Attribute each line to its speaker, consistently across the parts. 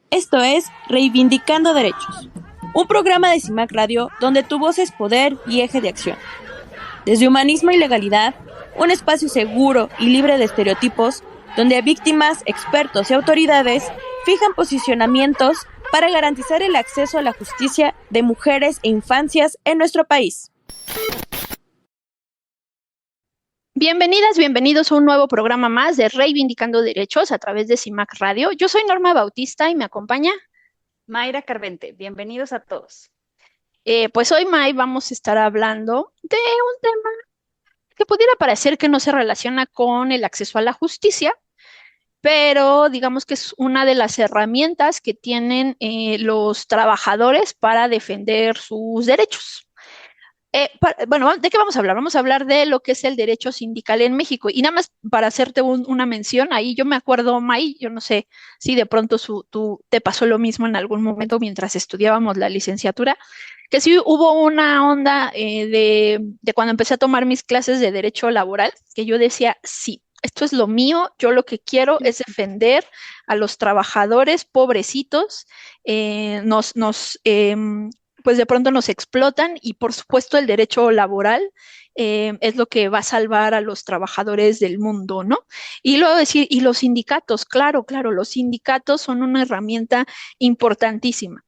Speaker 1: Esto es Reivindicando Derechos, un programa de CIMAC Radio donde tu voz es poder y eje de acción. Desde humanismo y legalidad, un espacio seguro y libre de estereotipos, donde víctimas, expertos y autoridades fijan posicionamientos para garantizar el acceso a la justicia de mujeres e infancias en nuestro país.
Speaker 2: Bienvenidas, bienvenidos a un nuevo programa más de Reivindicando Derechos a través de CIMAC Radio. Yo soy Norma Bautista y me acompaña.
Speaker 3: Mayra Carvente, bienvenidos a todos.
Speaker 2: Pues hoy, May, vamos a estar hablando de un tema que pudiera parecer que no se relaciona con el acceso a la justicia, pero digamos que es una de las herramientas que tienen los trabajadores para defender sus derechos. Bueno, ¿de qué vamos a hablar? Vamos a hablar de lo que es el derecho sindical en México. Y nada más para hacerte una mención, ahí yo me acuerdo, May, yo no sé si de pronto tú te pasó lo mismo en algún momento mientras estudiábamos la licenciatura, que sí hubo una onda de cuando empecé a tomar mis clases de derecho laboral, que yo decía, sí, esto es lo mío, yo lo que quiero es defender a los trabajadores pobrecitos, pues de pronto nos explotan y por supuesto el derecho laboral es lo que va a salvar a los trabajadores del mundo, ¿no? Y luego decir, y los sindicatos, claro, claro, los sindicatos son una herramienta importantísima.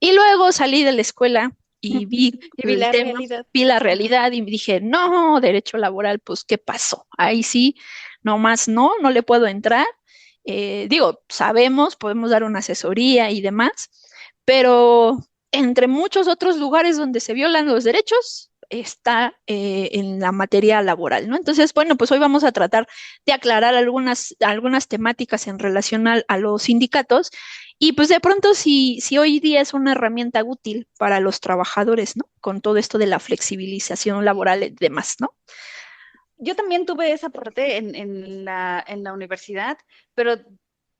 Speaker 2: Y luego salí de la escuela y vi
Speaker 3: Y vi
Speaker 2: el
Speaker 3: la
Speaker 2: tema,
Speaker 3: realidad.
Speaker 2: vi la realidad y me dije, no, derecho laboral, pues, ¿qué pasó? Ahí sí, nomás no le puedo entrar. Digo, sabemos, podemos dar una asesoría y demás, pero entre muchos otros lugares donde se violan los derechos, está en la materia laboral, ¿no? Entonces, bueno, pues hoy vamos a tratar de aclarar algunas temáticas en relación a los sindicatos y pues de pronto si hoy día es una herramienta útil para los trabajadores, ¿no? Con todo esto de la flexibilización laboral y demás, ¿no?
Speaker 3: Yo también tuve esa parte en la universidad, pero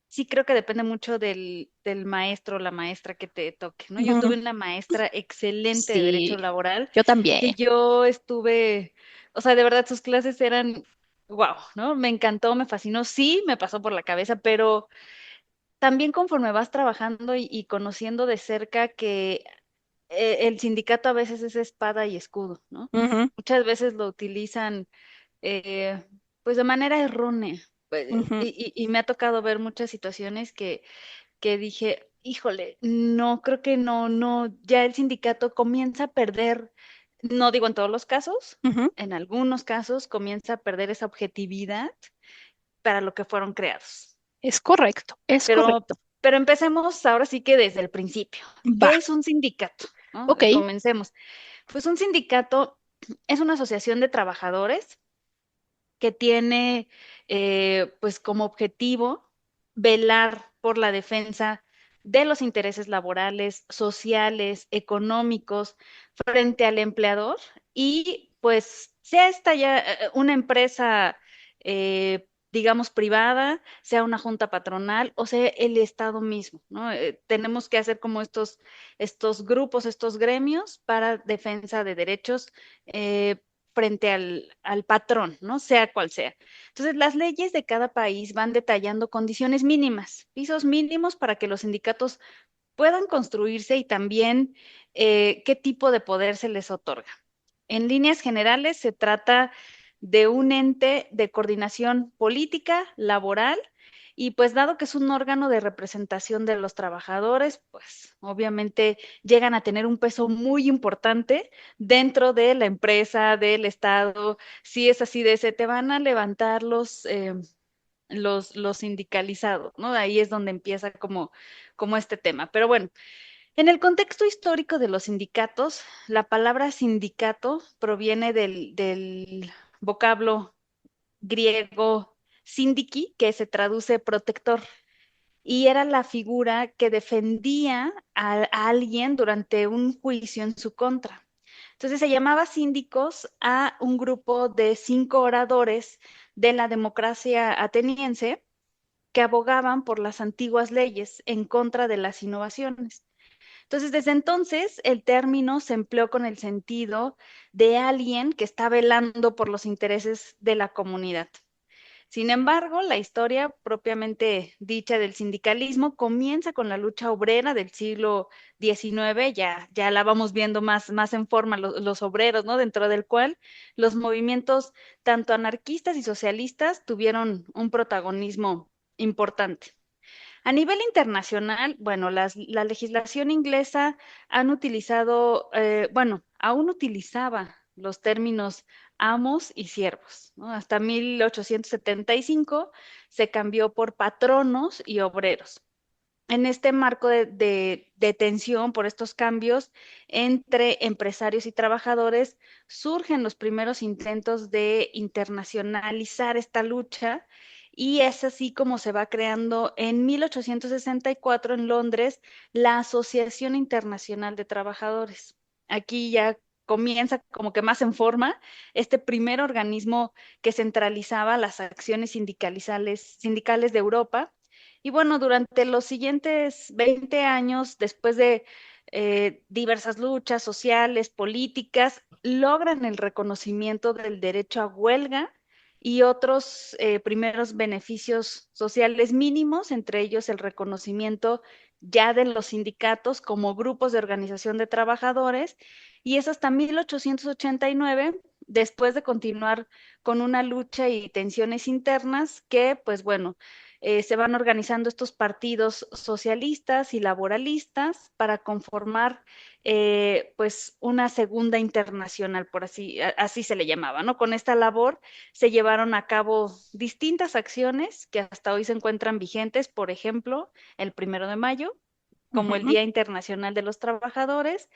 Speaker 3: sí creo que depende mucho del maestro o la maestra que te toque, ¿no? Yo
Speaker 2: Ujú.
Speaker 3: tuve una maestra excelente de derecho
Speaker 2: Sí,
Speaker 3: laboral
Speaker 2: yo también.
Speaker 3: que yo estuve, o sea, de verdad sus clases eran, wow, ¿no? Me encantó, me fascinó, sí, me pasó por la cabeza, pero también conforme vas trabajando y conociendo de cerca que el sindicato a veces es espada y escudo, ¿no?
Speaker 2: Ujú,
Speaker 3: Muchas veces lo utilizan pues de manera errónea.
Speaker 2: ujú.
Speaker 3: Y me ha tocado ver muchas situaciones que dije, híjole, no, creo que no, ya el sindicato comienza a perder, no digo en todos los casos,
Speaker 2: Ujú.
Speaker 3: en algunos casos comienza a perder esa objetividad para lo que fueron creados.
Speaker 2: Es correcto, es
Speaker 3: Pero,
Speaker 2: correcto.
Speaker 3: pero empecemos ahora sí que desde el principio.
Speaker 2: Va,
Speaker 3: ¿Qué es un sindicato? ¿No?
Speaker 2: ok.
Speaker 3: Comencemos. Pues un sindicato es una asociación de trabajadores que tiene pues como objetivo velar por la defensa de los intereses laborales, sociales, económicos frente al empleador y pues sea esta ya una empresa, digamos, privada, sea una junta patronal o sea el Estado mismo, ¿no? Tenemos que hacer como estos grupos, estos gremios para defensa de derechos frente al patrón, ¿no? Sea cual sea. Entonces, las leyes de cada país van detallando condiciones mínimas, pisos mínimos para que los sindicatos puedan construirse y también qué tipo de poder se les otorga. En líneas generales, se trata de un ente de coordinación política, laboral, y pues dado que es un órgano de representación de los trabajadores, pues obviamente llegan a tener un peso muy importante dentro de la empresa, del Estado. Si es así de ese, te van a levantar los sindicalizados, ¿no? Ahí es donde empieza como este tema. Pero bueno, en el contexto histórico de los sindicatos, la palabra sindicato proviene del vocablo griego síndiki, que se traduce protector, y era la figura que defendía a alguien durante un juicio en su contra. Entonces se llamaba síndicos a un grupo de 5 oradores de la democracia ateniense que abogaban por las antiguas leyes en contra de las innovaciones. Entonces, desde entonces, el término se empleó con el sentido de alguien que está velando por los intereses de la comunidad. Sin embargo, la historia propiamente dicha del sindicalismo comienza con la lucha obrera del siglo XIX, ya la vamos viendo más en forma los obreros, ¿no? Dentro del cual los movimientos tanto anarquistas y socialistas tuvieron un protagonismo importante. A nivel internacional, bueno, la legislación inglesa han utilizado, bueno, aún utilizaba los términos amos y siervos, ¿no? Hasta 1875 se cambió por patronos y obreros. En este marco de tensión por estos cambios entre empresarios y trabajadores, surgen los primeros intentos de internacionalizar esta lucha y es así como se va creando en 1864 en Londres la Asociación Internacional de Trabajadores. Aquí ya comienza como que más en forma este primer organismo que centralizaba las acciones sindicales de Europa. Y bueno, durante los siguientes 20 años, después de diversas luchas sociales, políticas, logran el reconocimiento del derecho a huelga y otros primeros beneficios sociales mínimos, entre ellos el reconocimiento ya de los sindicatos como grupos de organización de trabajadores, y es hasta 1889, después de continuar con una lucha y tensiones internas, que pues bueno, se van organizando estos partidos socialistas y laboralistas para conformar pues una segunda internacional, por así se le llamaba, ¿no? Con esta labor se llevaron a cabo distintas acciones que hasta hoy se encuentran vigentes, por ejemplo, el 1 de mayo, como el
Speaker 2: Ujú.
Speaker 3: Día Internacional de los Trabajadores,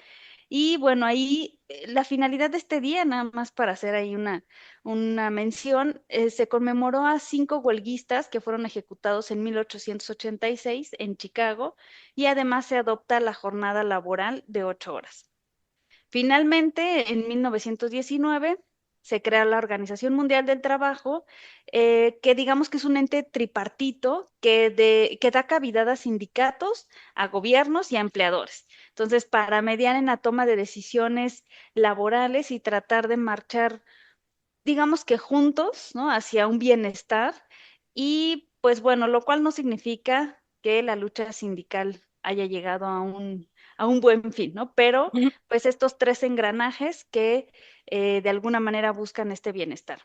Speaker 3: y bueno, ahí la finalidad de este día, nada más para hacer ahí una mención, se conmemoró a 5 huelguistas que fueron ejecutados en 1886 en Chicago y además se adopta la jornada laboral de 8 horas. Finalmente, en 1919 se crea la Organización Mundial del Trabajo, que digamos que es un ente tripartito que da cavidad a sindicatos, a gobiernos y a empleadores. Entonces, para mediar en la toma de decisiones laborales y tratar de marchar, digamos que juntos, ¿no? Hacia un bienestar. Y pues bueno, lo cual no significa que la lucha sindical haya llegado a un buen fin, ¿no? Pero
Speaker 2: Ujú.
Speaker 3: pues estos tres engranajes que de alguna manera buscan este bienestar.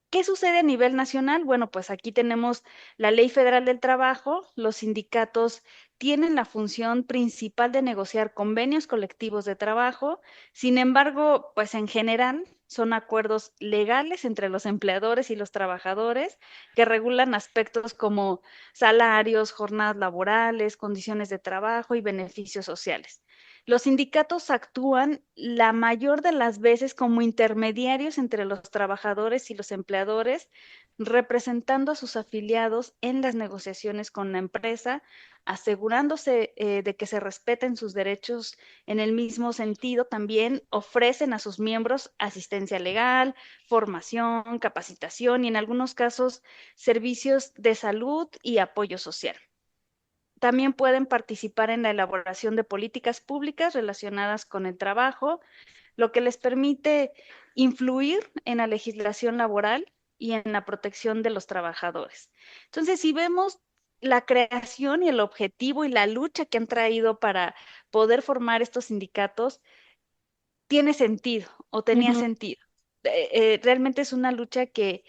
Speaker 3: ¿Qué sucede a nivel nacional? Bueno, pues aquí tenemos la Ley Federal del Trabajo. Los sindicatos tienen la función principal de negociar convenios colectivos de trabajo. Sin embargo, pues en general son acuerdos legales entre los empleadores y los trabajadores que regulan aspectos como salarios, jornadas laborales, condiciones de trabajo y beneficios sociales. Los sindicatos actúan la mayor de las veces como intermediarios entre los trabajadores y los empleadores, representando a sus afiliados en las negociaciones con la empresa, asegurándose de que se respeten sus derechos en el mismo sentido. También ofrecen a sus miembros asistencia legal, formación, capacitación y en algunos casos servicios de salud y apoyo social. También pueden participar en la elaboración de políticas públicas relacionadas con el trabajo, lo que les permite influir en la legislación laboral y en la protección de los trabajadores. Entonces, si vemos la creación y el objetivo y la lucha que han traído para poder formar estos sindicatos, tiene sentido o tenía
Speaker 2: Ujú.
Speaker 3: sentido. Realmente es una lucha que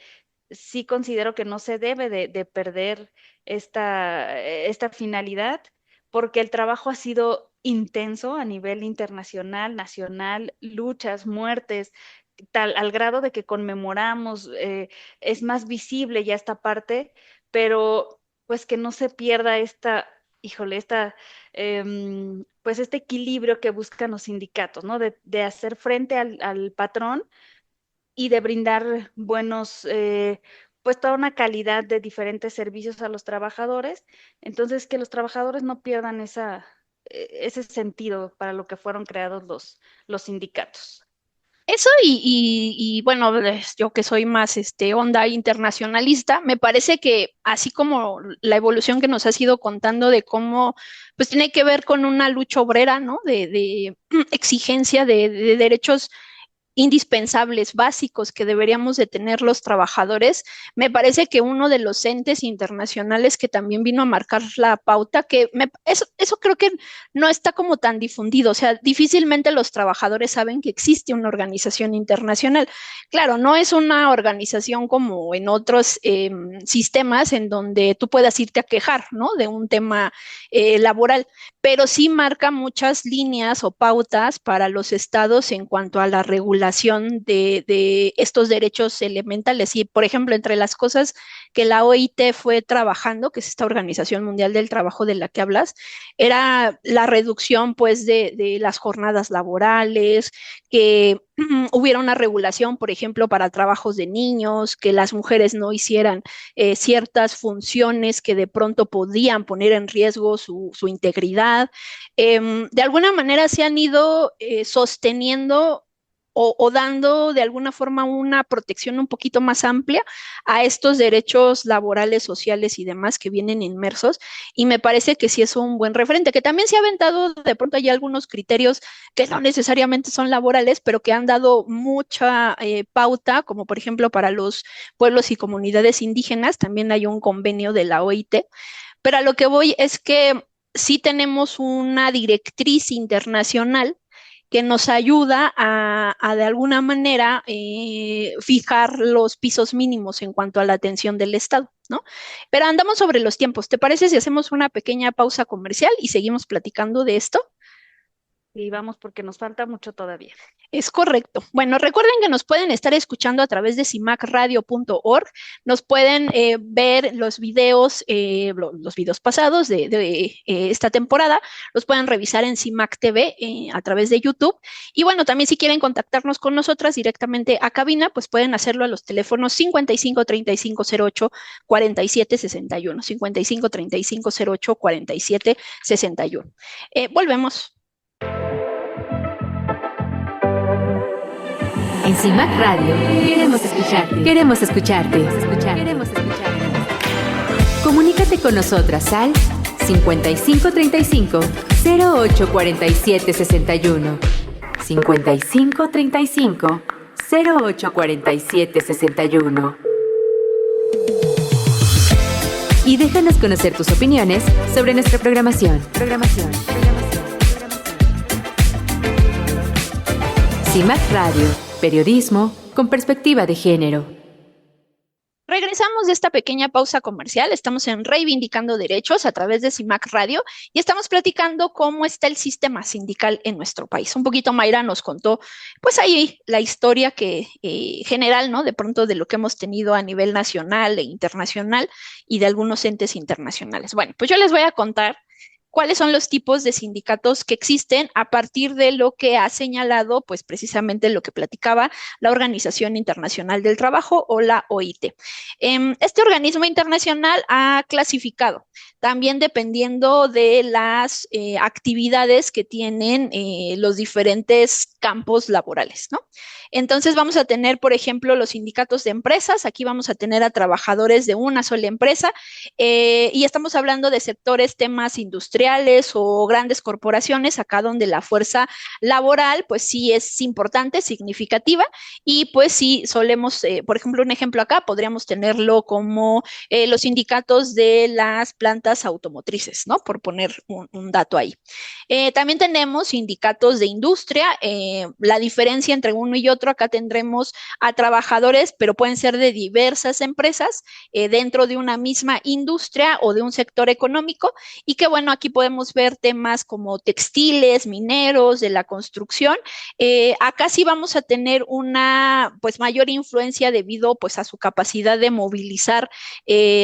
Speaker 3: sí considero que no se debe de perder esta finalidad, porque el trabajo ha sido intenso a nivel internacional, nacional, luchas, muertes, tal, al grado de que conmemoramos, es más visible ya esta parte, pero pues que no se pierda híjole, pues este equilibrio que buscan los sindicatos, ¿no? De hacer frente al patrón y de brindar pues toda una calidad de diferentes servicios a los trabajadores. Entonces, que los trabajadores no pierdan ese sentido para lo que fueron creados los sindicatos.
Speaker 2: Eso y bueno, yo que soy más onda internacionalista, me parece que así como la evolución que nos has ido contando de cómo pues tiene que ver con una lucha obrera, ¿no? De exigencia de derechos indispensables, básicos que deberíamos de tener los trabajadores. Me parece que uno de los entes internacionales que también vino a marcar la pauta, eso creo que no está como tan difundido, o sea, difícilmente los trabajadores saben que existe una organización internacional. Claro, no es una organización como en otros sistemas en donde tú puedas irte a quejar, ¿no? De un tema laboral, pero sí marca muchas líneas o pautas para los estados en cuanto a la regulación de estos derechos elementales. Y, por ejemplo, entre las cosas que la OIT fue trabajando, que es esta Organización Mundial del Trabajo de la que hablas, era la reducción, pues, de las jornadas laborales, que hubiera una regulación, por ejemplo, para trabajos de niños, que las mujeres no hicieran ciertas funciones que de pronto podían poner en riesgo su integridad. De alguna manera se han ido sosteniendo o dando de alguna forma una protección un poquito más amplia a estos derechos laborales, sociales y demás que vienen inmersos, y me parece que sí es un buen referente, que también se ha aventado de pronto hay algunos criterios que no necesariamente son laborales, pero que han dado mucha pauta, como por ejemplo para los pueblos y comunidades indígenas, también hay un convenio de la OIT, pero a lo que voy es que sí tenemos una directriz internacional que nos ayuda a de alguna manera fijar los pisos mínimos en cuanto a la atención del Estado, ¿no? Pero andamos sobre los tiempos. ¿Te parece si hacemos una pequeña pausa comercial y seguimos platicando de esto?
Speaker 3: Y vamos porque nos falta mucho todavía.
Speaker 2: Es correcto. Bueno, recuerden que nos pueden estar escuchando a través de cimacradio.org, nos pueden ver los videos pasados de esta temporada, los pueden revisar en CIMAC TV a través de YouTube. Y bueno, también si quieren contactarnos con nosotras directamente a cabina, pues pueden hacerlo a los teléfonos 55 35 08 47 61, 55 35 08 47 61. Volvemos.
Speaker 4: En CIMAC Radio queremos escucharte. Queremos escucharte. Queremos escucharte. Comunícate con nosotras al 5535 08 47 61. 5535 08 47 61. Y déjanos conocer tus opiniones sobre nuestra programación. CIMAC Radio. Periodismo con perspectiva de género.
Speaker 2: Regresamos de esta pequeña pausa comercial. Estamos en Reivindicando Derechos a través de CIMAC Radio y estamos platicando cómo está el sistema sindical en nuestro país. Un poquito Mayra nos contó, pues ahí la historia que general, ¿no? De pronto de lo que hemos tenido a nivel nacional e internacional y de algunos entes internacionales. Bueno, pues yo les voy a contar cuáles son los tipos de sindicatos que existen a partir de lo que ha señalado, pues precisamente lo que platicaba la Organización Internacional del Trabajo o la OIT. Este organismo internacional ha clasificado, también dependiendo de las actividades que tienen los diferentes campos laborales, ¿no? Entonces vamos a tener, por ejemplo, los sindicatos de empresas. Aquí vamos a tener a trabajadores de una sola empresa y estamos hablando de sectores, temas industriales o grandes corporaciones, acá donde la fuerza laboral pues sí es importante, significativa, y pues sí solemos, por ejemplo, un ejemplo acá podríamos tenerlo como los sindicatos de las plantas automotrices, ¿no? Por poner un dato ahí. También tenemos sindicatos de industria. La diferencia entre uno y otro, acá tendremos a trabajadores, pero pueden ser de diversas empresas dentro de una misma industria o de un sector económico, y que bueno, aquí podemos ver temas como textiles, mineros, de la construcción. Acá sí vamos a tener una pues mayor influencia debido pues a su capacidad de movilizar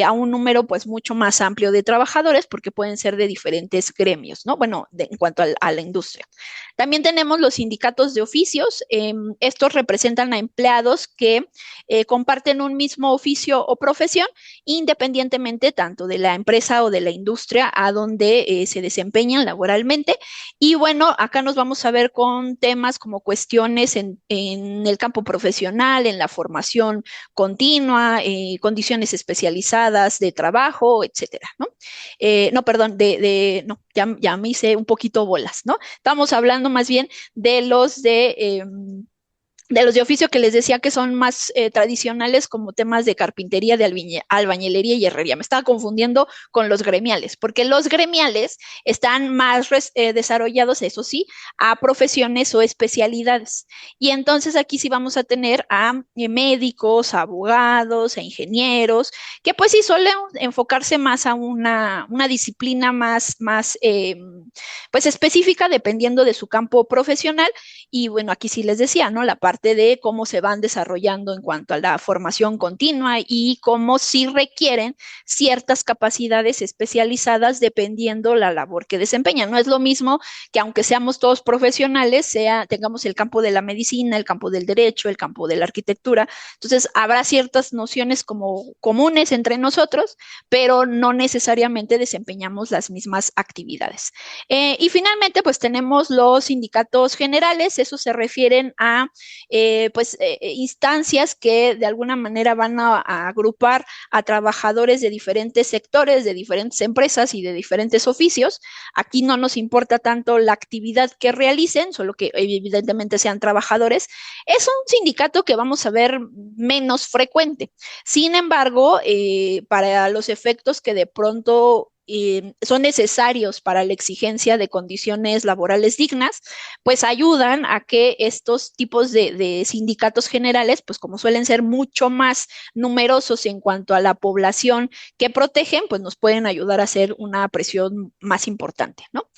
Speaker 2: a un número pues mucho más amplio de trabajadores, porque pueden ser de diferentes gremios, ¿no? Bueno, en cuanto a la industria. También tenemos los sindicatos de oficios. Estos representan a empleados que comparten un mismo oficio o profesión, independientemente tanto de la empresa o de la industria a donde se desempeñan laboralmente. Y bueno, acá nos vamos a ver con temas como cuestiones en el campo profesional, en la formación continua, condiciones especializadas de trabajo, etcétera, ¿no? No, perdón, no, ya me hice un poquito bolas, ¿no? Estamos hablando más bien de los de de los de oficio que les decía que son más tradicionales, como temas de carpintería, de albañilería y herrería. Me estaba confundiendo con los gremiales, porque los gremiales están más desarrollados, eso sí, a profesiones o especialidades. Y entonces aquí sí vamos a tener a médicos, a abogados, a ingenieros, que pues sí suelen enfocarse más a una disciplina más pues específica, dependiendo de su campo profesional. Y bueno, aquí sí les decía, ¿no? La parte de cómo se van desarrollando en cuanto a la formación continua y cómo sí requieren ciertas capacidades especializadas dependiendo la labor que desempeñan. No es lo mismo que aunque seamos todos profesionales, tengamos el campo de la medicina, el campo del derecho, el campo de la arquitectura. Entonces, habrá ciertas nociones como comunes entre nosotros, pero no necesariamente desempeñamos las mismas actividades. Y finalmente, pues tenemos los sindicatos generales. Esos se refieren a instancias que de alguna manera van a agrupar a trabajadores de diferentes sectores, de diferentes empresas y de diferentes oficios. Aquí no nos importa tanto la actividad que realicen, solo que evidentemente sean trabajadores. Es un sindicato que vamos a ver menos frecuente. Sin embargo, para los efectos que de pronto son necesarios para la exigencia de condiciones laborales dignas, pues ayudan a que estos tipos de sindicatos generales, pues como suelen ser mucho más numerosos en cuanto a la población que protegen, pues nos pueden ayudar a hacer una presión más importante, ¿no?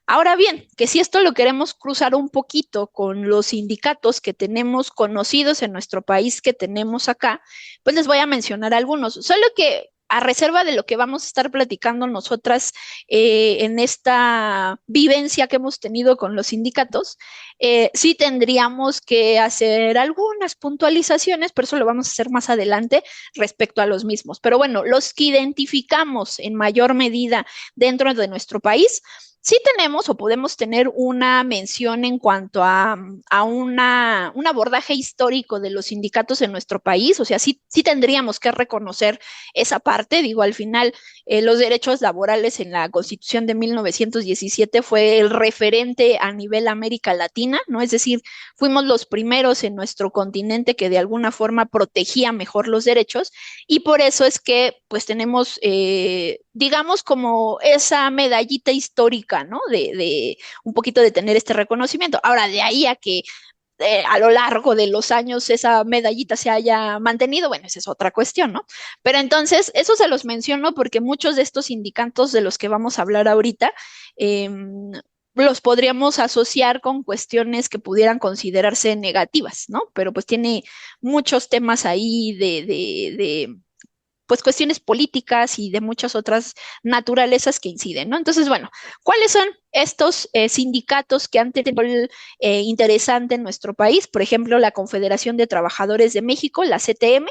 Speaker 2: Ahora bien, que si esto lo queremos cruzar un poquito con los sindicatos que tenemos conocidos en nuestro país, que tenemos acá, pues les voy a mencionar algunos. Solo que a reserva de lo que vamos a estar platicando nosotras en esta vivencia que hemos tenido con los sindicatos, sí tendríamos que hacer algunas puntualizaciones, pero eso lo vamos a hacer más adelante respecto a los mismos. Pero bueno, los que identificamos en mayor medida dentro de nuestro país, sí tenemos o podemos tener una mención en cuanto a un abordaje histórico de los sindicatos en nuestro país. O sea, sí tendríamos que reconocer esa parte. Digo, al final, los derechos laborales en la Constitución de 1917 fue el referente a nivel América Latina, ¿no? Es decir, fuimos los primeros en nuestro continente que de alguna forma protegía mejor los derechos, y por eso es que pues tenemos, digamos, como esa medallita histórica, ¿no? De un poquito de tener este reconocimiento. Ahora, de ahí a que a lo largo de los años esa medallita se haya mantenido, bueno, esa es otra cuestión, ¿no? Pero entonces, eso se los menciono porque muchos de estos sindicatos de los que vamos a hablar ahorita, los podríamos asociar con cuestiones que pudieran considerarse negativas, ¿no? Pero pues tiene muchos temas ahí pues cuestiones políticas y de muchas otras naturalezas que inciden, ¿no? Entonces, bueno, ¿cuáles son estos sindicatos que han tenido el interesante en nuestro país? Por ejemplo, la Confederación de Trabajadores de México, la CTM,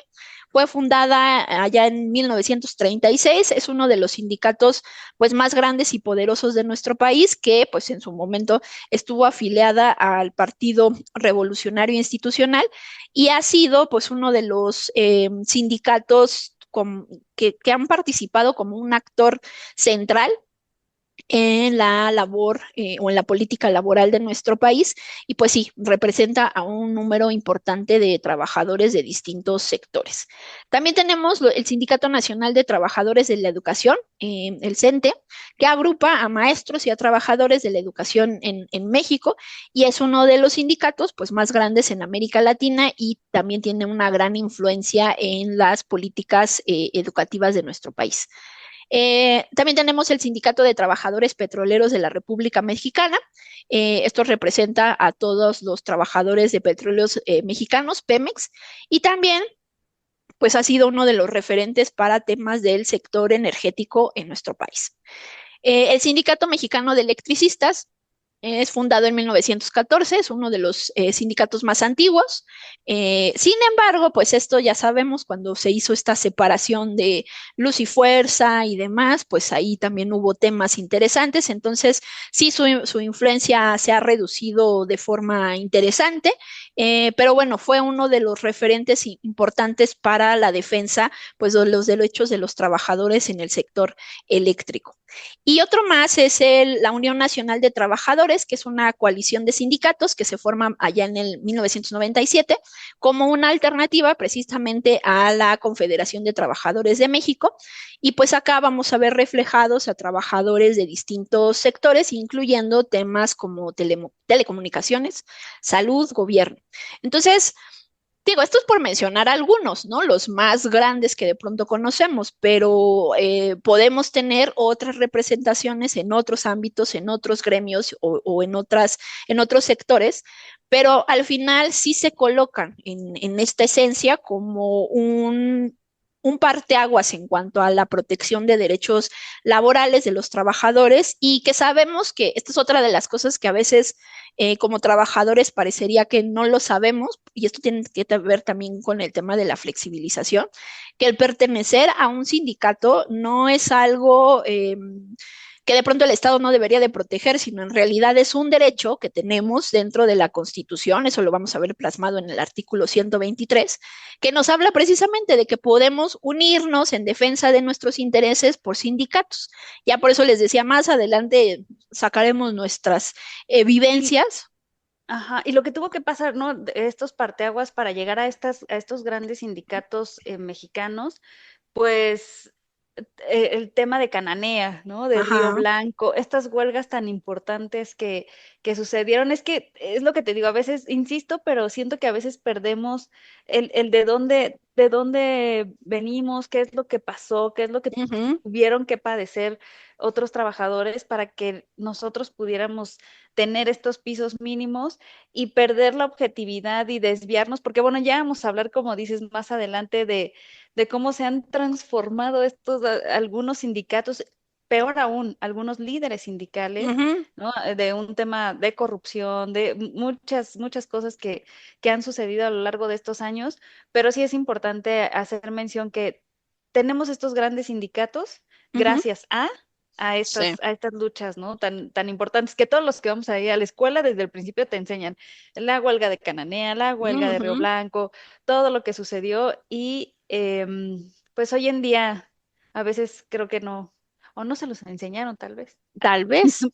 Speaker 2: fue fundada allá en 1936, es uno de los sindicatos pues más grandes y poderosos de nuestro país, que pues en su momento estuvo afiliada al Partido Revolucionario Institucional y ha sido pues uno de los sindicatos que han participado como un actor central en la labor o en la política laboral de nuestro país, y pues sí, representa a un número importante de trabajadores de distintos sectores. También tenemos el Sindicato Nacional de Trabajadores de la Educación, el CENTE, que agrupa a maestros y a trabajadores de la educación en México, y es uno de los sindicatos pues más grandes en América Latina y también tiene una gran influencia en las políticas educativas de nuestro país. También tenemos el Sindicato de Trabajadores Petroleros de la República Mexicana. Esto representa a todos los trabajadores de petróleos mexicanos, Pemex, y también pues ha sido uno de los referentes para temas del sector energético en nuestro país. El Sindicato Mexicano de Electricistas es fundado en 1914, es uno de los sindicatos más antiguos. Sin embargo, pues esto ya sabemos, cuando se hizo esta separación de Luz y Fuerza y demás, pues ahí también hubo temas interesantes. Entonces, sí, su influencia se ha reducido de forma interesante. pero bueno, fue uno de los referentes importantes para la defensa, pues, de los derechos de los trabajadores en el sector eléctrico. Y otro más es la Unión Nacional de Trabajadores, que es una coalición de sindicatos que se forma allá en el 1997 como una alternativa precisamente a la Confederación de Trabajadores de México. Y pues acá vamos a ver reflejados a trabajadores de distintos sectores, incluyendo temas como telecomunicaciones, salud, gobierno. Entonces, digo, esto es por mencionar algunos, ¿no? Los más grandes que de pronto conocemos, pero podemos tener otras representaciones en otros ámbitos, en otros gremios o en otros sectores, pero al final sí se colocan en esta esencia como un parteaguas en cuanto a la protección de derechos laborales de los trabajadores, y que sabemos que esta es otra de las cosas que a veces como trabajadores parecería que no lo sabemos, y esto tiene que ver también con el tema de la flexibilización, que el pertenecer a un sindicato no es algo que de pronto el Estado no debería de proteger, sino en realidad es un derecho que tenemos dentro de la Constitución. Eso lo vamos a ver plasmado en el artículo 123, que nos habla precisamente de que podemos unirnos en defensa de nuestros intereses por sindicatos. Ya por eso les decía, más adelante sacaremos nuestras vivencias.
Speaker 3: Ajá, y lo que tuvo que pasar, ¿no? Estos parteaguas para llegar a estos grandes sindicatos mexicanos, pues el tema de Cananea, ¿no? De Río
Speaker 2: Ajá.
Speaker 3: Blanco, estas huelgas tan importantes que sucedieron, es que es lo que te digo, a veces insisto, pero siento que a veces perdemos el de dónde venimos, qué es lo que pasó, qué es lo que
Speaker 2: Uh-huh.
Speaker 3: tuvieron que padecer otros trabajadores para que nosotros pudiéramos tener estos pisos mínimos y perder la objetividad y desviarnos, porque bueno, ya vamos a hablar, como dices, más adelante de cómo se han transformado algunos sindicatos, peor aún, algunos líderes sindicales,
Speaker 2: Uh-huh.
Speaker 3: ¿no? De un tema de corrupción, de muchas cosas que han sucedido a lo largo de estos años, pero sí es importante hacer mención que tenemos estos grandes sindicatos
Speaker 2: Uh-huh.
Speaker 3: gracias a
Speaker 2: Sí.
Speaker 3: estas luchas, ¿no? Tan importantes que todos los que vamos a ir a la escuela desde el principio te enseñan. La huelga de Cananea, la huelga de Río
Speaker 2: Uh-huh.
Speaker 3: Blanco, todo lo que sucedió y pues hoy en día a veces creo que no, o no se los enseñaron tal vez.
Speaker 2: Tal vez.
Speaker 3: Sí.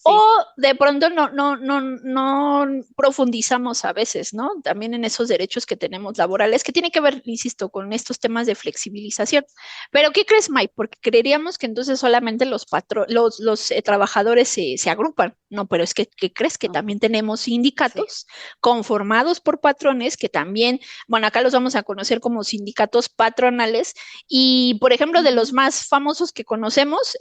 Speaker 2: O de pronto no profundizamos a veces, ¿no? También en esos derechos que tenemos laborales, que tiene que ver, insisto, con estos temas de flexibilización. Pero ¿qué crees, Mike? Porque creeríamos que entonces solamente los trabajadores se agrupan. No, pero es que, ¿qué crees? Que
Speaker 3: No,
Speaker 2: también tenemos
Speaker 3: sí.
Speaker 2: sindicatos conformados por patrones que también, bueno, acá los vamos a conocer como sindicatos patronales. Y, por ejemplo, de los
Speaker 3: Ujú.
Speaker 2: más famosos que conocemos,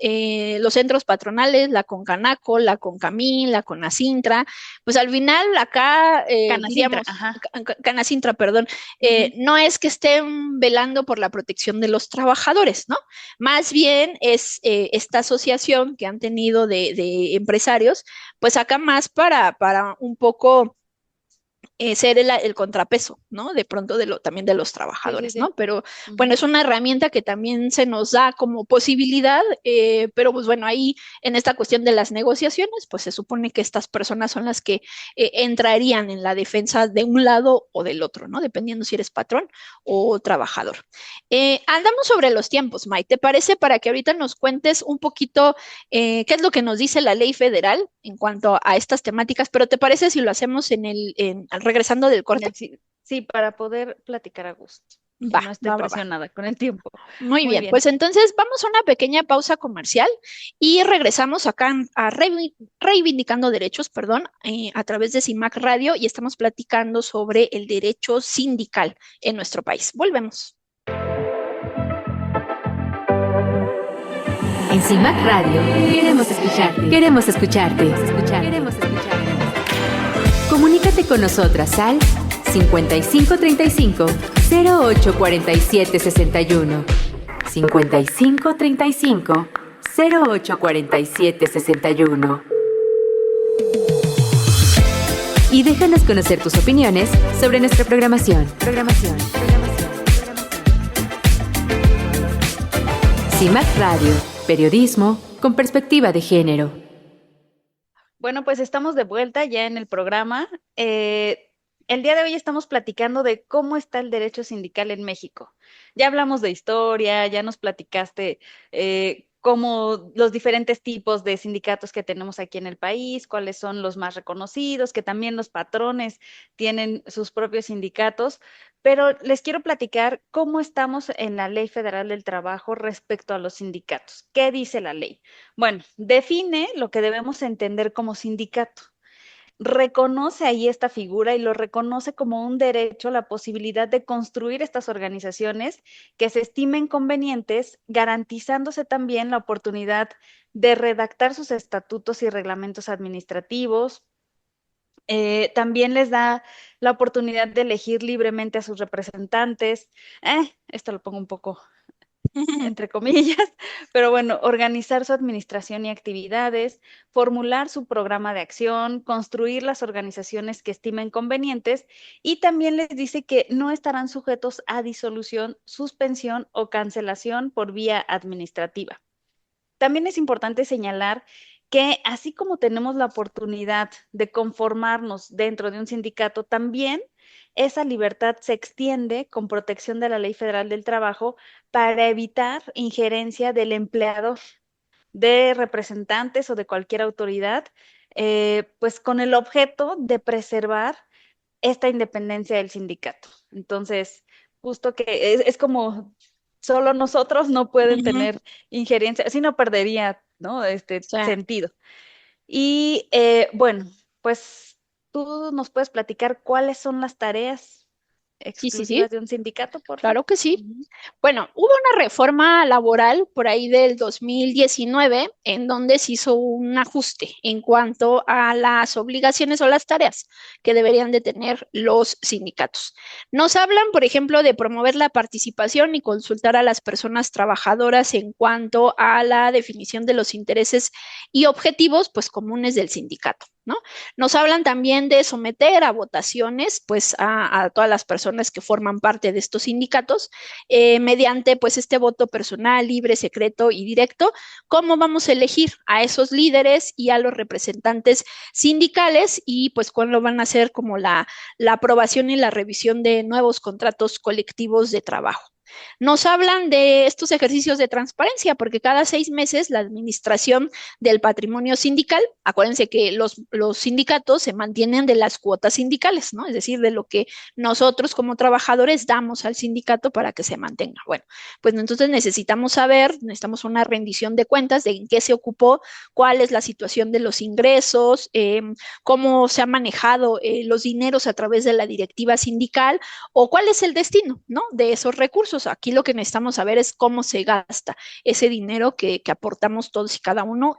Speaker 2: los centros patronales, la Concanaco, la Concamín, la Conacintra, pues al final acá
Speaker 3: Canacintra,
Speaker 2: diríamos,
Speaker 3: ajá.
Speaker 2: Canacintra, perdón,
Speaker 3: Ujú.
Speaker 2: no es que estén velando por la protección de los trabajadores, ¿no? Más bien es esta asociación que han tenido de empresarios, pues acá más para un poco ser el contrapeso, ¿no? De pronto también de los
Speaker 3: Sí, sí,
Speaker 2: trabajadores,
Speaker 3: sí.
Speaker 2: ¿no? Pero bueno,
Speaker 3: Ujú.
Speaker 2: es una herramienta que también se nos da como posibilidad, pero pues bueno, ahí en esta cuestión de las negociaciones, pues se supone que estas personas son las que entrarían en la defensa de un lado o del otro, ¿no? Dependiendo si eres patrón o trabajador. Andamos sobre los tiempos, Mike. ¿Te parece para que ahorita nos cuentes un poquito qué es lo que nos dice la ley federal en cuanto a estas temáticas? Pero ¿te parece si lo hacemos regresando del corte?
Speaker 3: Sí, sí, para poder platicar a gusto y
Speaker 2: Va,
Speaker 3: no esté
Speaker 2: va, va, va.
Speaker 3: presionada con el tiempo.
Speaker 2: Muy
Speaker 3: Muy
Speaker 2: bien,
Speaker 3: bien.
Speaker 2: pues entonces vamos a una pequeña pausa comercial y regresamos acá a Reivindicando Derechos, perdón, a través de CIMAC Radio, y estamos platicando sobre el derecho sindical en nuestro país. Volvemos.
Speaker 4: En CIMAC Radio queremos escucharte. Queremos escucharte. Queremos escucharte. Comunícate con nosotras al 5535 0847 61. 5535 0847 61. Y déjanos conocer tus opiniones sobre nuestra programación. CIMAC Radio, periodismo con perspectiva de género.
Speaker 3: Bueno, pues estamos de vuelta ya en el programa. el día de hoy estamos platicando de cómo está el derecho sindical en México. Ya hablamos de historia, ya nos platicaste cómo los diferentes tipos de sindicatos que tenemos aquí en el país, cuáles son los más reconocidos, que también los patrones tienen sus propios sindicatos, pero les quiero platicar cómo estamos en la Ley Federal del Trabajo respecto a los sindicatos. ¿Qué dice la ley? Bueno, define lo que debemos entender como sindicato. Reconoce ahí esta figura y lo reconoce como un derecho, la posibilidad de construir estas organizaciones que se estimen convenientes, garantizándose también la oportunidad de redactar sus estatutos y reglamentos administrativos. También les da la oportunidad de elegir libremente a sus representantes. Esto lo pongo un poco entre comillas, pero bueno, organizar su administración y actividades, formular su programa de acción, construir las organizaciones que estimen convenientes y también les dice que no estarán sujetos a disolución, suspensión o cancelación por vía administrativa. También es importante señalar que así como tenemos la oportunidad de conformarnos dentro de un sindicato, también esa libertad se extiende con protección de la Ley Federal del Trabajo para evitar injerencia del empleador, de representantes o de cualquier autoridad, pues con el objeto de preservar esta independencia del sindicato. Entonces, justo que es como solo nosotros no pueden
Speaker 2: Ujú.
Speaker 3: tener injerencia, así no perdería, ¿no? Este
Speaker 2: Sí.
Speaker 3: sentido. Y bueno, pues tú nos puedes platicar cuáles son las tareas
Speaker 2: Sí.
Speaker 3: exclusivas de un sindicato, por favor.
Speaker 2: Claro que sí. Bueno, hubo una reforma laboral por ahí del 2019 en donde se hizo un ajuste en cuanto a las obligaciones o las tareas que deberían de tener los sindicatos. Nos hablan, por ejemplo, de promover la participación y consultar a las personas trabajadoras en cuanto a la definición de los intereses y objetivos, pues, comunes del sindicato, ¿no? Nos hablan también de someter a votaciones, pues, a todas las personas que forman parte de estos sindicatos mediante pues este voto personal, libre, secreto y directo, cómo vamos a elegir a esos líderes y a los representantes sindicales y pues cuándo van a hacer como la aprobación y la revisión de nuevos contratos colectivos de trabajo. Nos hablan de estos ejercicios de transparencia, porque cada 6 meses la administración del patrimonio sindical, acuérdense que los sindicatos se mantienen de las cuotas sindicales, ¿no? Es decir, de lo que nosotros como trabajadores damos al sindicato para que se mantenga. Bueno, pues entonces necesitamos saber, necesitamos una rendición de cuentas de en qué se ocupó, cuál es la situación de los ingresos, cómo se han manejado los dineros a través de la directiva sindical o cuál es el destino, ¿no? De esos recursos. Aquí lo que necesitamos saber es cómo se gasta ese dinero que aportamos todos y cada uno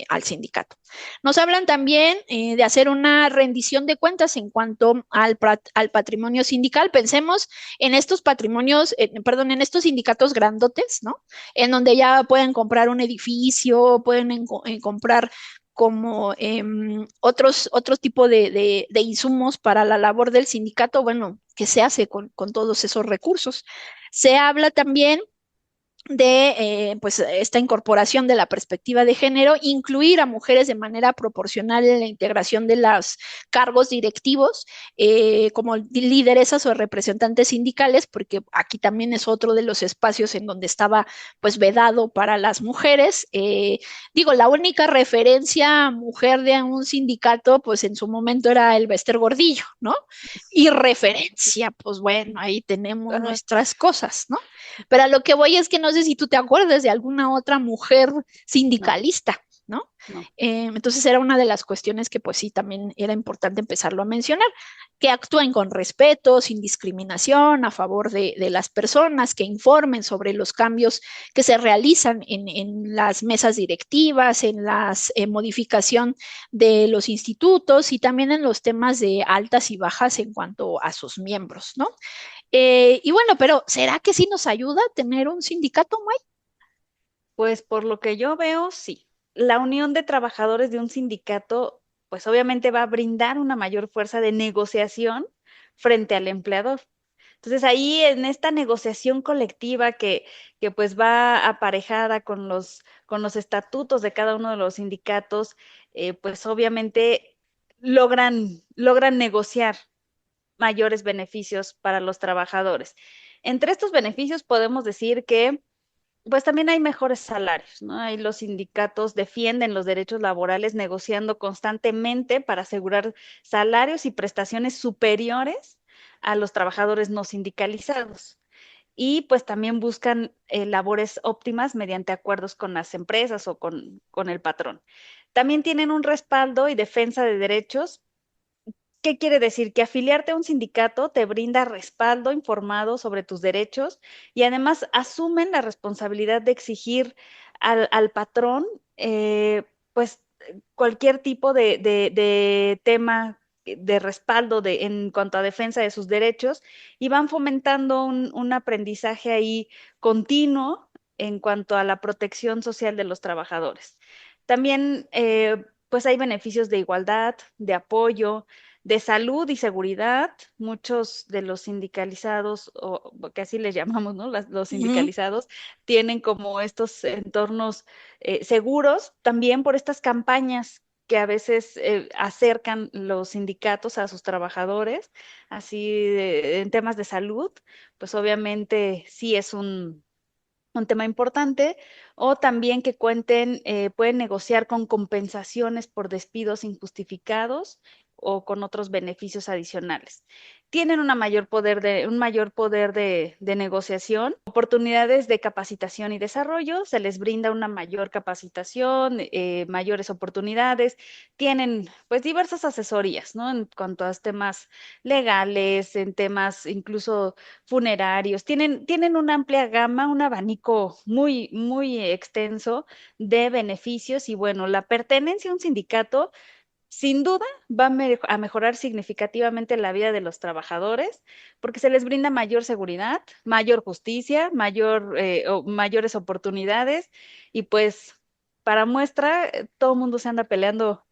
Speaker 2: al sindicato. Nos hablan también de hacer una rendición de cuentas en cuanto al patrimonio sindical. Pensemos en estos patrimonios, perdón, en estos sindicatos grandotes, ¿no? En donde ya pueden comprar un edificio, pueden comprar como otro tipo de insumos para la labor del sindicato, bueno, ¿qué se hace con todos esos recursos? Se habla también de pues esta incorporación de la perspectiva de género, incluir a mujeres de manera proporcional en la integración de los cargos directivos como lideresas o representantes sindicales, porque aquí también es otro de los espacios en donde estaba pues vedado para las mujeres. Digo, la única referencia mujer de un sindicato pues en su momento era el Bester Gordillo, ¿no? Y referencia, pues bueno, ahí tenemos
Speaker 3: Ajá.
Speaker 2: nuestras cosas, ¿no? Pero a lo que voy es que no sé si tú te acuerdas de alguna otra mujer sindicalista, ¿no?
Speaker 3: No.
Speaker 2: Entonces era una de las cuestiones que pues sí, también era importante empezarlo a mencionar, que actúen con respeto, sin discriminación, a favor de las personas, que informen sobre los cambios que se realizan en las mesas directivas, en la modificación de los institutos y también en los temas de altas y bajas en cuanto a sus miembros, ¿no? Y bueno, pero ¿será que sí nos ayuda a tener un sindicato, May?
Speaker 3: Pues por lo que yo veo, sí. La unión de trabajadores de un sindicato, pues obviamente va a brindar una mayor fuerza de negociación frente al empleador. Entonces ahí en esta negociación colectiva que pues va aparejada con los estatutos de cada uno de los sindicatos, pues obviamente logran negociar mayores beneficios para los trabajadores. Entre estos beneficios podemos decir que pues también hay mejores salarios, ¿no? Ahí los sindicatos defienden los derechos laborales negociando constantemente para asegurar salarios y prestaciones superiores a los trabajadores no sindicalizados. Y pues también buscan labores óptimas mediante acuerdos con las empresas o con el patrón. También tienen un respaldo y defensa de derechos. ¿Qué quiere decir? Que afiliarte a un sindicato te brinda respaldo informado sobre tus derechos y además asumen la responsabilidad de exigir al patrón, pues cualquier tipo de tema de respaldo en cuanto a defensa de sus derechos y van fomentando un aprendizaje ahí continuo en cuanto a la protección social de los trabajadores. También, pues hay beneficios de igualdad, de apoyo, de salud y seguridad. Muchos de los sindicalizados, o que así les llamamos, ¿no? Los
Speaker 2: Ujú.
Speaker 3: sindicalizados tienen como estos entornos seguros, también por estas campañas que a veces acercan los sindicatos a sus trabajadores, así en temas de salud, pues obviamente sí es un tema importante, o también que cuenten, pueden negociar con compensaciones por despidos injustificados o con otros beneficios adicionales. Tienen un mayor poder de negociación, oportunidades de capacitación y desarrollo, se les brinda una mayor capacitación, mayores oportunidades, tienen pues diversas asesorías, ¿no? En cuanto a temas legales, en temas incluso funerarios, tienen una amplia gama, un abanico muy, muy extenso de beneficios y bueno, la pertenencia a un sindicato sin duda va a mejorar significativamente la vida de los trabajadores porque se les brinda mayor seguridad, mayor justicia, mayores oportunidades y pues para muestra, todo el mundo se anda peleando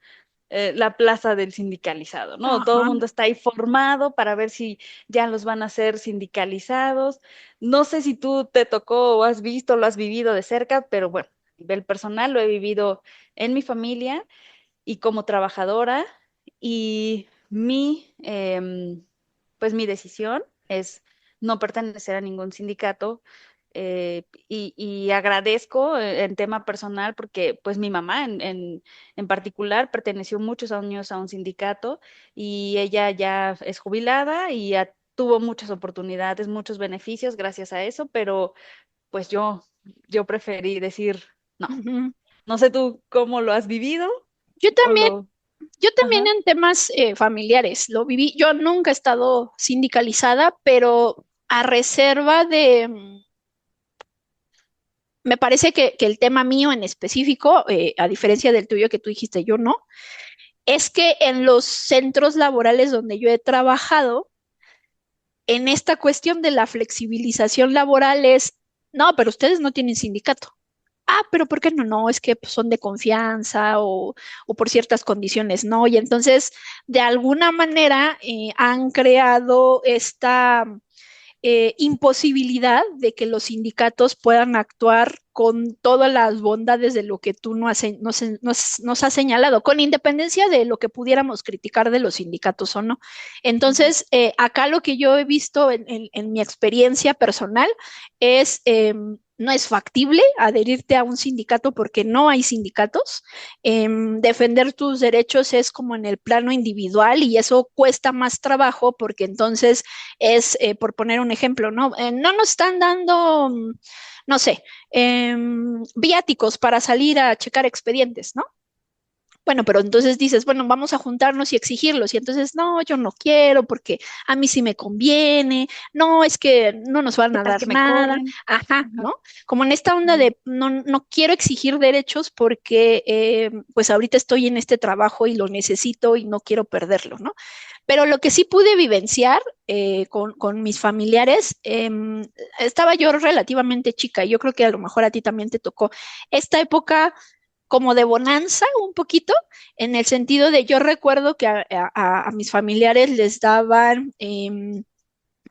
Speaker 3: la plaza del sindicalizado, ¿no? Todo el
Speaker 2: Ajá.
Speaker 3: mundo está ahí formado para ver si ya los van a hacer sindicalizados. No sé si tú te tocó o has visto, lo has vivido de cerca, pero bueno, a nivel personal lo he vivido en mi familia y como trabajadora y pues mi decisión es no pertenecer a ningún sindicato y agradezco en tema personal porque pues mi mamá en particular perteneció muchos años a un sindicato y ella ya es jubilada y ya tuvo muchas oportunidades, muchos beneficios gracias a eso, pero pues yo preferí decir no.
Speaker 2: Ujú.
Speaker 3: No sé tú cómo lo has vivido
Speaker 2: Yo
Speaker 3: o
Speaker 2: también,
Speaker 3: lo...
Speaker 2: yo también
Speaker 3: Ajá.
Speaker 2: en temas familiares lo viví. Yo nunca he estado sindicalizada, pero a reserva de, me parece que el tema mío en específico, a diferencia del tuyo que tú dijiste, yo no, es que en los centros laborales donde yo he trabajado, en esta cuestión de la flexibilización laboral es, no, pero ustedes no tienen sindicato. Ah, pero ¿por qué no? No, es que pues, son de confianza o por ciertas condiciones, ¿no? Y entonces, de alguna manera, han creado esta imposibilidad de que los sindicatos puedan actuar con todas las bondades de lo que tú nos has señalado, con independencia de lo que pudiéramos criticar de los sindicatos o no.
Speaker 3: Ujú.
Speaker 2: Entonces, acá lo que yo he visto en mi experiencia personal es... no es factible adherirte a un sindicato porque no hay sindicatos. Defender tus derechos es como en el plano individual y eso cuesta más trabajo porque entonces es, por poner un ejemplo, ¿no? No nos están dando, no sé, viáticos para salir a checar expedientes, ¿no? Bueno, pero entonces dices, bueno, vamos a juntarnos y exigirlos. Y entonces, no, yo no quiero porque a mí sí me conviene. No, es que no nos van
Speaker 3: ¿Qué
Speaker 2: a
Speaker 3: tal
Speaker 2: dar
Speaker 3: que me
Speaker 2: nada.
Speaker 3: corren?
Speaker 2: Ajá,
Speaker 3: Ajá.
Speaker 2: ¿no? Como en esta onda
Speaker 3: Ujú.
Speaker 2: de no, no quiero exigir derechos porque pues ahorita estoy en este trabajo y lo necesito y no quiero perderlo, ¿no? Pero lo que sí pude vivenciar con mis familiares, estaba yo relativamente chica y yo creo que a lo mejor a ti también te tocó esta época como de bonanza un poquito, en el sentido de yo recuerdo que a mis familiares les daban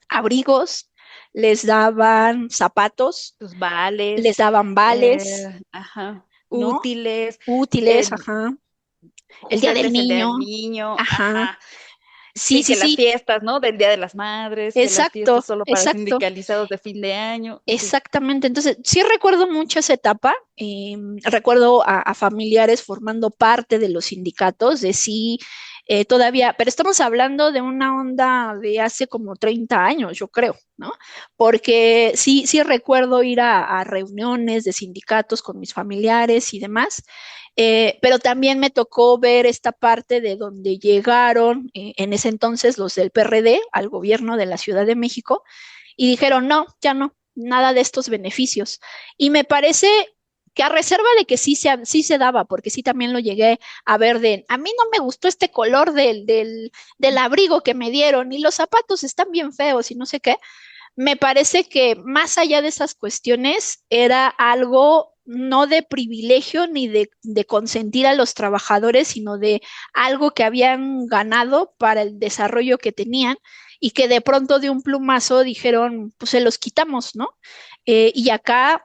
Speaker 2: abrigos, les daban zapatos,
Speaker 3: Tus
Speaker 2: les
Speaker 3: vales,
Speaker 2: daban vales,
Speaker 3: ajá,
Speaker 2: ¿no?
Speaker 3: útiles,
Speaker 2: Útiles,
Speaker 3: eh,
Speaker 2: ajá. El día del
Speaker 3: juguetes, el
Speaker 2: niño,
Speaker 3: del niño,
Speaker 2: ajá.
Speaker 3: ajá.
Speaker 2: Sí,
Speaker 3: Sí,
Speaker 2: sí,
Speaker 3: que las
Speaker 2: sí,
Speaker 3: fiestas, ¿no? Del Día de las Madres, que las
Speaker 2: exacto,
Speaker 3: fiestas solo para
Speaker 2: exacto.
Speaker 3: sindicalizados de fin de año. Sí.
Speaker 2: Exactamente, entonces sí recuerdo mucho esa etapa, recuerdo a familiares formando parte de los sindicatos, de sí, todavía, pero estamos hablando de una onda de hace como 30 años, yo creo, ¿no? Porque sí, sí recuerdo ir a reuniones de sindicatos con mis familiares y demás, pero también me tocó ver esta parte de donde llegaron en ese entonces los del PRD al gobierno de la Ciudad de México y dijeron, no, ya no, nada de estos beneficios. Y me parece que a reserva de que sí se daba, porque sí también lo llegué a ver de, a mí no me gustó este color del abrigo que me dieron y los zapatos están bien feos y no sé qué, me parece que más allá de esas cuestiones era algo no de privilegio ni de consentir a los trabajadores, sino de algo que habían ganado para el desarrollo que tenían y que de pronto de un plumazo dijeron, pues se los quitamos, ¿no? Y acá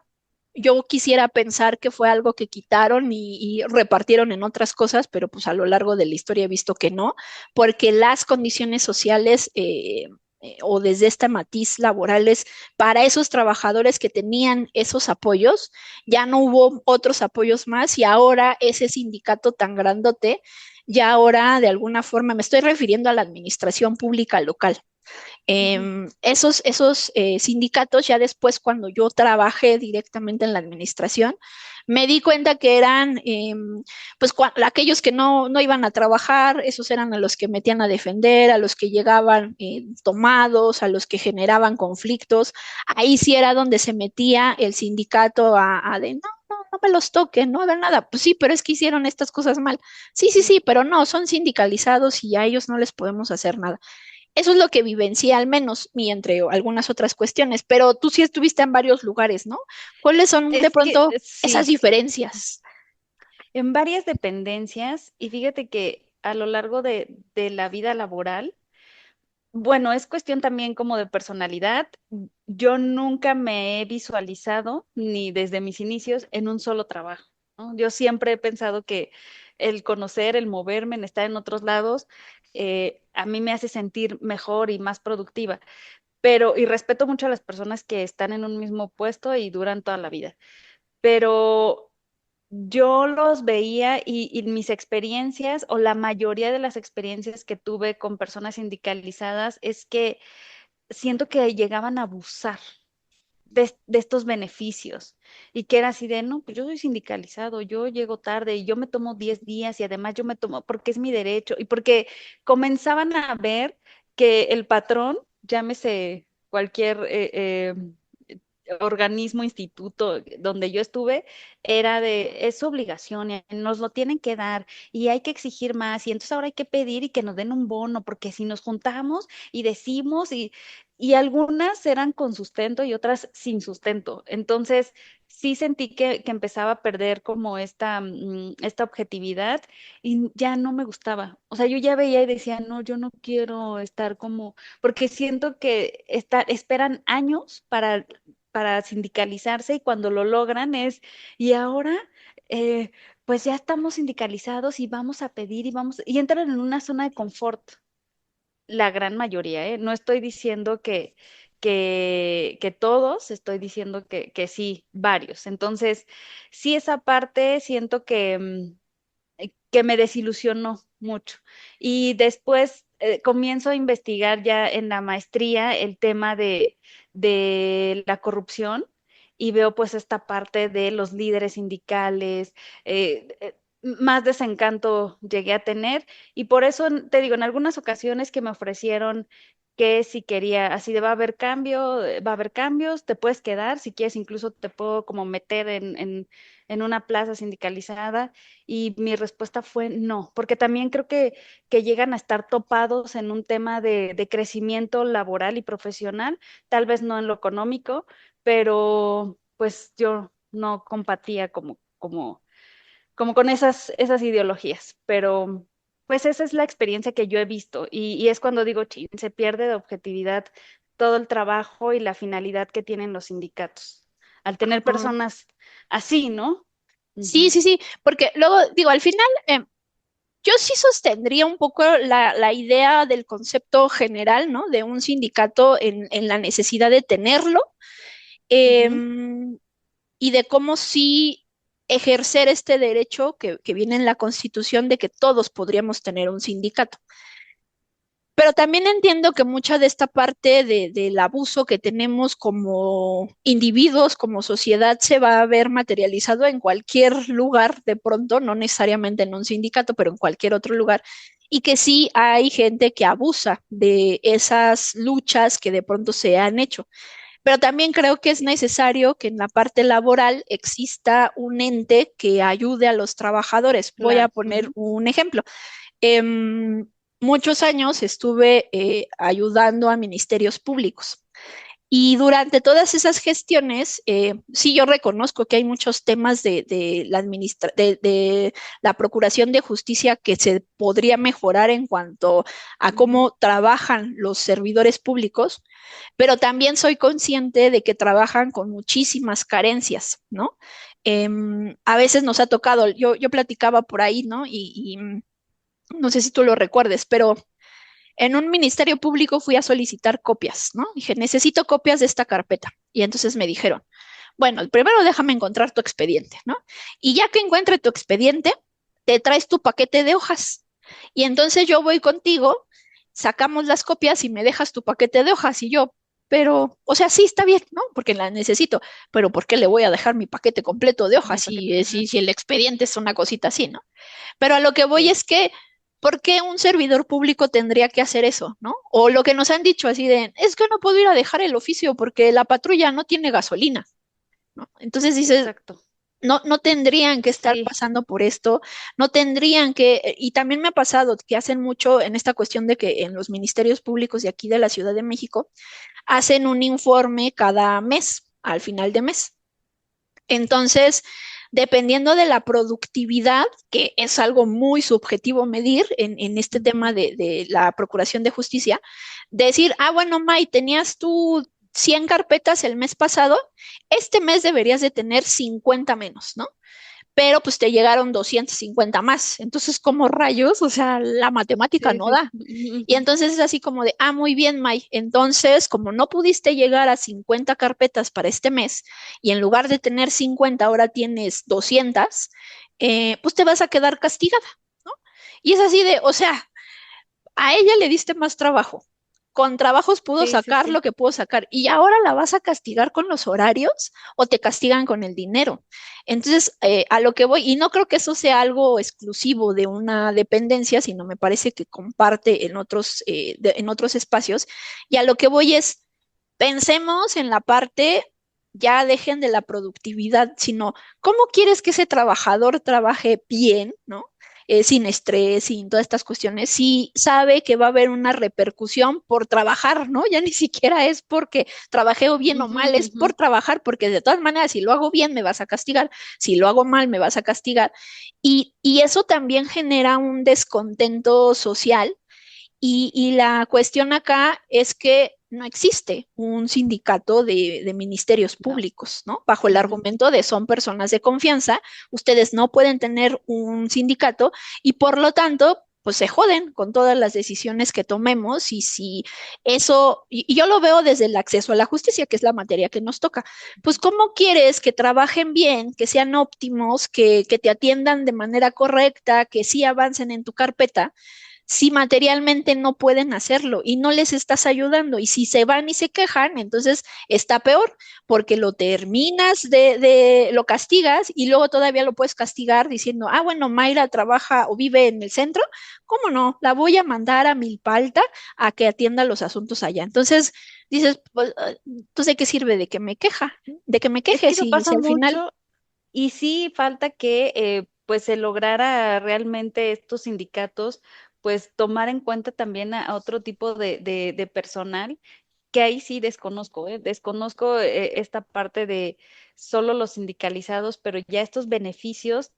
Speaker 2: yo quisiera pensar que fue algo que quitaron y repartieron en otras cosas, pero pues a lo largo de la historia he visto que no, porque las condiciones sociales o desde esta matiz laborales para esos trabajadores que tenían esos apoyos, ya no hubo otros apoyos más y ahora ese sindicato tan grandote, ya ahora de alguna forma me estoy refiriendo a la administración pública local.
Speaker 3: Ujú.
Speaker 2: Esos sindicatos, ya después cuando yo trabajé directamente en la administración, me di cuenta que eran, pues, aquellos que no iban a trabajar, esos eran a los que metían a defender, a los que llegaban tomados, a los que generaban conflictos. Ahí sí era donde se metía el sindicato a de, no, no, no me los toquen, no hagan nada. Pues sí, pero es que hicieron estas cosas mal. Sí, sí, sí, pero no, son sindicalizados y a ellos no les podemos hacer nada. Eso es lo que vivencié al menos, y entre algunas otras cuestiones, pero tú sí estuviste en varios lugares, ¿no? ¿Cuáles son de
Speaker 3: Es que
Speaker 2: pronto esas
Speaker 3: sí,
Speaker 2: diferencias?
Speaker 3: en varias dependencias, y fíjate que a lo largo de la vida laboral, bueno, es cuestión también como de personalidad. Yo nunca me he visualizado, ni desde mis inicios, en un solo trabajo, ¿no? Yo siempre he pensado que el conocer, el moverme, el estar en otros lados, a mí me hace sentir mejor y más productiva. Pero, y respeto mucho a las personas que están en un mismo puesto y duran toda la vida. Pero yo los veía y mis experiencias o la mayoría de las experiencias que tuve con personas sindicalizadas es que siento que llegaban a abusar de estos beneficios y que era así de, no, pues yo soy sindicalizado, yo llego tarde y yo me tomo 10 días y además yo me tomo porque es mi derecho y porque comenzaban a ver que el patrón, llámese cualquier organismo, instituto donde yo estuve, era de, es su obligación, y nos lo tienen que dar y hay que exigir más y entonces ahora hay que pedir y que nos den un bono, porque si nos juntamos y decimos y algunas eran con sustento y otras sin sustento. Entonces, sí sentí que empezaba a perder como esta objetividad y ya no me gustaba. O sea, yo ya veía y decía, no, yo no quiero estar como, porque siento que esperan años para sindicalizarse y cuando lo logran es, y ahora, eh, pues ya estamos sindicalizados y vamos a pedir y vamos, y entran en una zona de confort, la gran mayoría, ¿eh? No estoy diciendo que todos, estoy diciendo que sí, varios. Entonces, sí, esa parte siento que me desilusionó mucho. Y después comienzo a investigar ya en la maestría el tema de la corrupción y veo pues esta parte de los líderes sindicales, más desencanto llegué a tener y por eso te digo, en algunas ocasiones que me ofrecieron que si quería, así de va a haber cambio, va a haber cambios, te puedes quedar, si quieres incluso te puedo como meter en una plaza sindicalizada y mi respuesta fue no, porque también creo que llegan a estar topados en un tema de crecimiento laboral y profesional, tal vez no en lo económico, pero pues yo no compatía como con esas ideologías, pero pues esa es la experiencia que yo he visto y es cuando digo, chin, se pierde de objetividad todo el trabajo y la finalidad que tienen los sindicatos al tener
Speaker 2: Ah,
Speaker 3: personas así, ¿no?
Speaker 2: sí,
Speaker 3: Ujú.
Speaker 2: sí, sí, porque luego digo, al final, Yo sí sostendría un poco la idea del concepto general, ¿no? De un sindicato en la necesidad de tenerlo,
Speaker 3: Ujú.
Speaker 2: em, y de cómo sí ejercer este derecho que viene en la Constitución de que todos podríamos tener un sindicato. Pero también entiendo que mucha de esta parte del abuso que tenemos como individuos, como sociedad, se va a ver materializado en cualquier lugar de pronto, no necesariamente en un sindicato, pero en cualquier otro lugar, y que sí hay gente que abusa de esas luchas que de pronto se han hecho. Pero también creo que es necesario que en la parte laboral exista un ente que ayude a los trabajadores. Voy a
Speaker 3: Claro.
Speaker 2: poner
Speaker 3: Ujú.
Speaker 2: un ejemplo. Em, Muchos años estuve ayudando a ministerios públicos. Y durante todas esas gestiones, sí, yo reconozco que hay muchos temas de la Procuración de Justicia que se podría mejorar en cuanto a
Speaker 3: Ujú.
Speaker 2: cómo trabajan los servidores públicos, pero también soy consciente de que trabajan con muchísimas carencias, ¿no? A veces nos ha tocado, yo platicaba por ahí, ¿no? No sé si tú lo recuerdes, pero en un ministerio público fui a solicitar copias, ¿no? Dije, necesito copias de esta carpeta. Y entonces me dijeron, bueno, primero déjame encontrar tu expediente, ¿no? Y ya que encuentre tu expediente, te traes tu paquete de hojas. Y entonces yo voy contigo, sacamos las copias y me dejas tu paquete de hojas. Y yo, pero, o sea, sí está bien, ¿no? Porque la necesito, pero ¿por qué le voy a dejar mi paquete completo de
Speaker 3: Mi
Speaker 2: hojas
Speaker 3: paquete. Ajá.
Speaker 2: si el expediente es una cosita así, ¿no? Pero a lo que voy
Speaker 3: Sí.
Speaker 2: es que, ¿por qué un servidor público tendría que hacer eso, no? O lo que nos han dicho así de, es que no puedo ir a dejar el oficio porque la patrulla no tiene gasolina, ¿no? Entonces dices,
Speaker 3: Exacto.
Speaker 2: no tendrían que estar
Speaker 3: Sí.
Speaker 2: pasando por esto, no tendrían que, y también me ha pasado que hacen mucho en esta cuestión de que en los ministerios públicos de aquí de la Ciudad de México hacen un informe cada mes, al final de mes. Entonces, dependiendo de la productividad, que es algo muy subjetivo medir en este
Speaker 3: Ujú.
Speaker 2: tema de la Procuración de Justicia, decir, ah, bueno, May, tenías tú 100 carpetas el mes pasado, este mes deberías de tener 50 menos, ¿no? Pero pues te llegaron 250 más. Entonces, ¿cómo rayos? O sea, la matemática
Speaker 3: Sí,
Speaker 2: no
Speaker 3: sí.
Speaker 2: da.
Speaker 3: Ujú,
Speaker 2: Y
Speaker 3: ujú.
Speaker 2: entonces es así como de, ah, muy bien, May. Entonces, como no pudiste llegar a 50 carpetas para este mes y en lugar de tener 50 ahora tienes 200, pues te vas a quedar castigada, ¿no? Y es así de, o sea, a ella le diste más trabajo. Con trabajos pudo
Speaker 3: Sí, sí,
Speaker 2: sacar
Speaker 3: sí.
Speaker 2: lo que pudo sacar y ahora la vas a castigar con los horarios o te castigan con el dinero. Entonces, a lo que voy, y no creo que eso sea algo exclusivo de una dependencia, sino me parece que comparte en otros espacios. Y a lo que voy es, pensemos en la parte, ya dejen de la productividad, sino cómo quieres que ese trabajador trabaje bien, ¿no? Sin estrés, sin todas estas cuestiones, si sabe que va a haber una repercusión por trabajar, ¿no? Ya ni siquiera es porque trabajé o bien o
Speaker 3: Ujú,
Speaker 2: mal, es
Speaker 3: ujú.
Speaker 2: por trabajar, porque de todas maneras, si lo hago bien, me vas a castigar, si lo hago mal, me vas a castigar. Y eso también genera un descontento social y la cuestión acá es que no existe un sindicato de ministerios
Speaker 3: No.
Speaker 2: públicos, ¿no? Bajo el
Speaker 3: Ujú.
Speaker 2: argumento de son personas de confianza, ustedes no pueden tener un sindicato y por lo tanto, pues se joden con todas las decisiones que tomemos y si eso, y yo lo veo desde el acceso a la justicia, que es la materia que nos toca, pues ¿cómo quieres que trabajen bien, que sean óptimos, que te atiendan de manera correcta, que sí avancen en tu carpeta? Si materialmente no pueden hacerlo y no les estás ayudando. Y si se van y se quejan, entonces está peor, porque lo terminas lo castigas y luego todavía lo puedes castigar diciendo, ah, bueno, Mayra trabaja o vive en el centro, ¿cómo no? La voy a mandar a Milpalta a que atienda los asuntos allá. Entonces dices, pues, entonces, ¿de qué sirve de que me queja? De que me
Speaker 3: Es
Speaker 2: queje
Speaker 3: que eso
Speaker 2: si
Speaker 3: pasa
Speaker 2: al final.
Speaker 3: mucho y sí falta que pues se lograra realmente estos sindicatos pues tomar en cuenta también a otro tipo de personal que ahí sí desconozco, desconozco esta parte de solo los sindicalizados, pero ya estos beneficios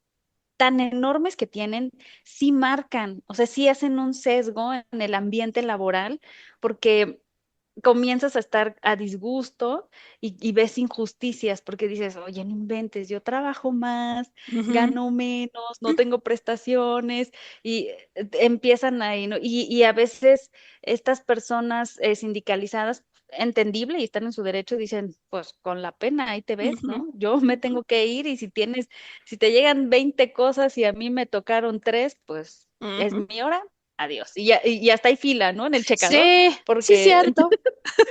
Speaker 3: tan enormes que tienen, sí marcan, o sea, sí hacen un sesgo en el ambiente laboral, porque comienzas a estar a disgusto y ves injusticias porque dices, oye, no inventes, yo trabajo más,
Speaker 2: Ujú,
Speaker 3: gano menos, no tengo prestaciones y empiezan ahí, ¿no? Y a veces estas personas sindicalizadas, entendible y están en su derecho, dicen, pues con la pena, ahí te ves,
Speaker 2: ujú,
Speaker 3: ¿no? Yo me
Speaker 2: ujú,
Speaker 3: tengo que ir y si te llegan 20 cosas y a mí me tocaron tres, pues es
Speaker 2: ujú.
Speaker 3: mi hora. Adiós. Y hasta hay fila, ¿no? En el checador,
Speaker 2: Sí, sí,
Speaker 3: porque
Speaker 2: cierto.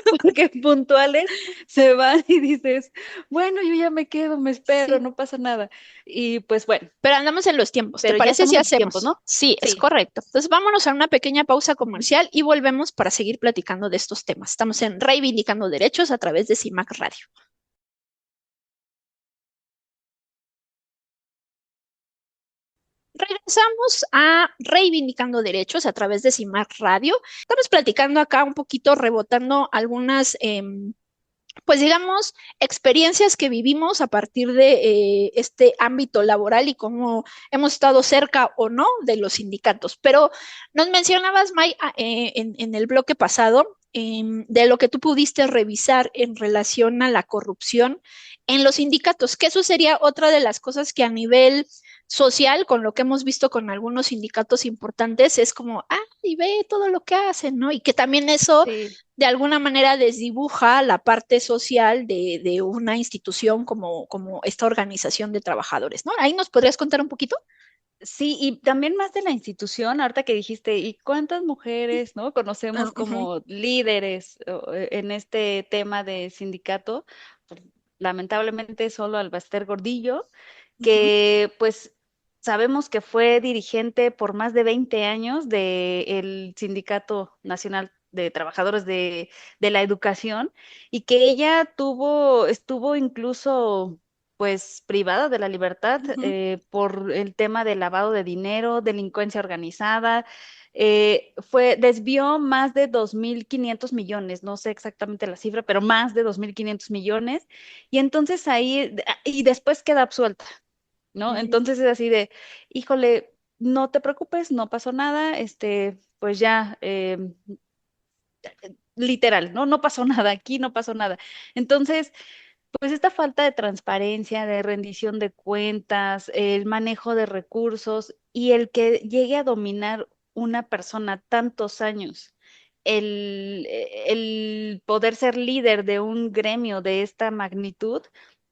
Speaker 3: porque puntuales se van y dices, bueno, yo ya me quedo, me espero,
Speaker 2: Sí.
Speaker 3: no pasa nada. Y pues bueno,
Speaker 2: Pero andamos en los tiempos. ¿Te
Speaker 3: pero ya
Speaker 2: parece si
Speaker 3: estamos en tus tiempos,
Speaker 2: hacemos?
Speaker 3: ¿no?
Speaker 2: Sí, es
Speaker 3: Sí.
Speaker 2: correcto. Entonces vámonos a una pequeña pausa comercial y volvemos para seguir platicando de estos temas. Estamos en Reivindicando Derechos a través de CIMAC Radio. Regresamos a Reivindicando Derechos a través de CIMAC Radio. Estamos platicando acá un poquito, rebotando algunas pues digamos, experiencias que vivimos a partir de este ámbito laboral y cómo hemos estado cerca o no de los sindicatos. Pero nos mencionabas, May, en el bloque pasado, de lo que tú pudiste revisar en relación a la corrupción en los sindicatos, que eso sería otra de las cosas que a nivel social, con lo que hemos visto con algunos sindicatos importantes, es como, ah, y ve todo lo que hacen, ¿no? Y que también eso
Speaker 3: Sí,
Speaker 2: de alguna manera desdibuja la parte social de una institución como esta organización de trabajadores, ¿no? Ahí nos podrías contar un poquito.
Speaker 3: sí, y también más de la institución, ahorita que dijiste, ¿y cuántas mujeres, no?
Speaker 2: Ah,
Speaker 3: Conocemos
Speaker 2: ujú,
Speaker 3: como líderes en este tema de sindicato. Pues, lamentablemente solo Albaster Gordillo,
Speaker 2: ujú,
Speaker 3: que pues sabemos que fue dirigente por más de 20 años del Sindicato Nacional de Trabajadores de la Educación y que ella estuvo incluso pues privada de la libertad
Speaker 2: ujú,
Speaker 3: por el tema de lavado de dinero, delincuencia organizada. Desvió más de 2.500 millones, no sé exactamente la cifra, pero más de 2.500 millones. Y entonces y después queda absuelta, ¿no?
Speaker 2: ujú,
Speaker 3: Entonces es así de, híjole, no te preocupes, no pasó nada, pues ya, literal, ¿no? No pasó nada, aquí no pasó nada. Entonces, pues esta falta de transparencia, de rendición de cuentas, el manejo de recursos y el que llegue a dominar una persona tantos años, el poder ser líder de un gremio de esta magnitud,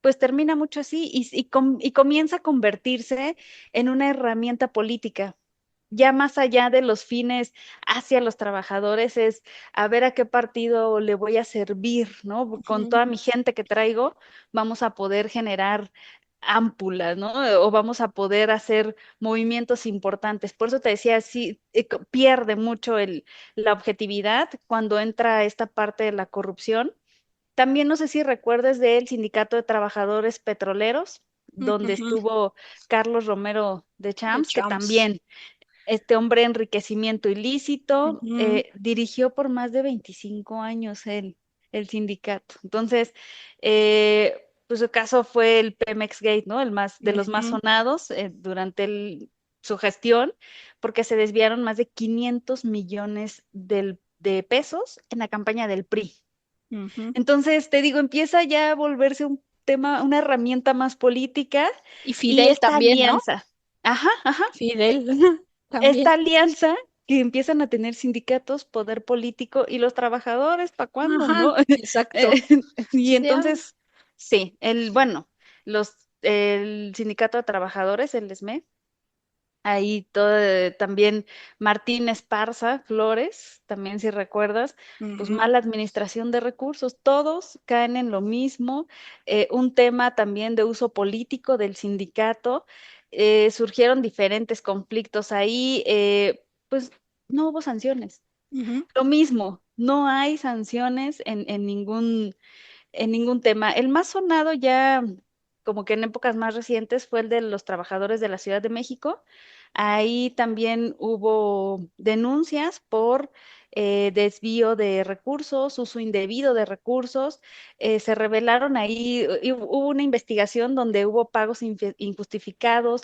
Speaker 3: pues termina mucho así y comienza a convertirse en una herramienta política. Ya más allá de los fines hacia los trabajadores, es a ver a qué partido le voy a servir, ¿no? Con
Speaker 2: ujú.
Speaker 3: toda mi gente que traigo, vamos a poder generar ámpulas, ¿no? O vamos a poder hacer movimientos importantes. Por eso te decía, sí, pierde mucho la objetividad cuando entra esta parte de la corrupción. También no sé si recuerdes del Sindicato de Trabajadores Petroleros, donde
Speaker 2: Ujú,
Speaker 3: estuvo Carlos Romero de
Speaker 2: de
Speaker 3: Champs, que
Speaker 2: Champs.
Speaker 3: también este hombre enriquecimiento ilícito,
Speaker 2: Ujú,
Speaker 3: dirigió por más de 25 años el sindicato. Entonces, pues su caso fue el Pemex Gate, ¿no? De los más
Speaker 2: ujú,
Speaker 3: sonados durante su gestión, porque se desviaron más de 500 millones de pesos en la campaña del PRI.
Speaker 2: ujú.
Speaker 3: Entonces, te digo, empieza ya a volverse un tema, una herramienta más política
Speaker 2: Y
Speaker 3: y
Speaker 2: Fidel
Speaker 3: esta
Speaker 2: también, ¿no?
Speaker 3: alianza. Ajá, ajá,
Speaker 2: Fidel también.
Speaker 3: esta alianza que empiezan a tener sindicatos, poder político y los trabajadores, ¿para cuándo,
Speaker 2: Ajá,
Speaker 3: no?
Speaker 2: exacto.
Speaker 3: Y
Speaker 2: Sí,
Speaker 3: entonces, sí, bueno, el sindicato de trabajadores, el ESME, ahí todo, también Martín Esparza Flores, también si recuerdas, pues
Speaker 2: ujú,
Speaker 3: mala administración de recursos, todos caen en lo mismo. Un tema también de uso político del sindicato, surgieron diferentes conflictos ahí, pues no hubo sanciones.
Speaker 2: ujú,
Speaker 3: Lo mismo, no hay sanciones en ningún tema. El más sonado ya, como que en épocas más recientes, fue el de los trabajadores de la Ciudad de México. Ahí también hubo denuncias por desvío de recursos, uso indebido de recursos. Se revelaron ahí, hubo una investigación donde hubo pagos injustificados,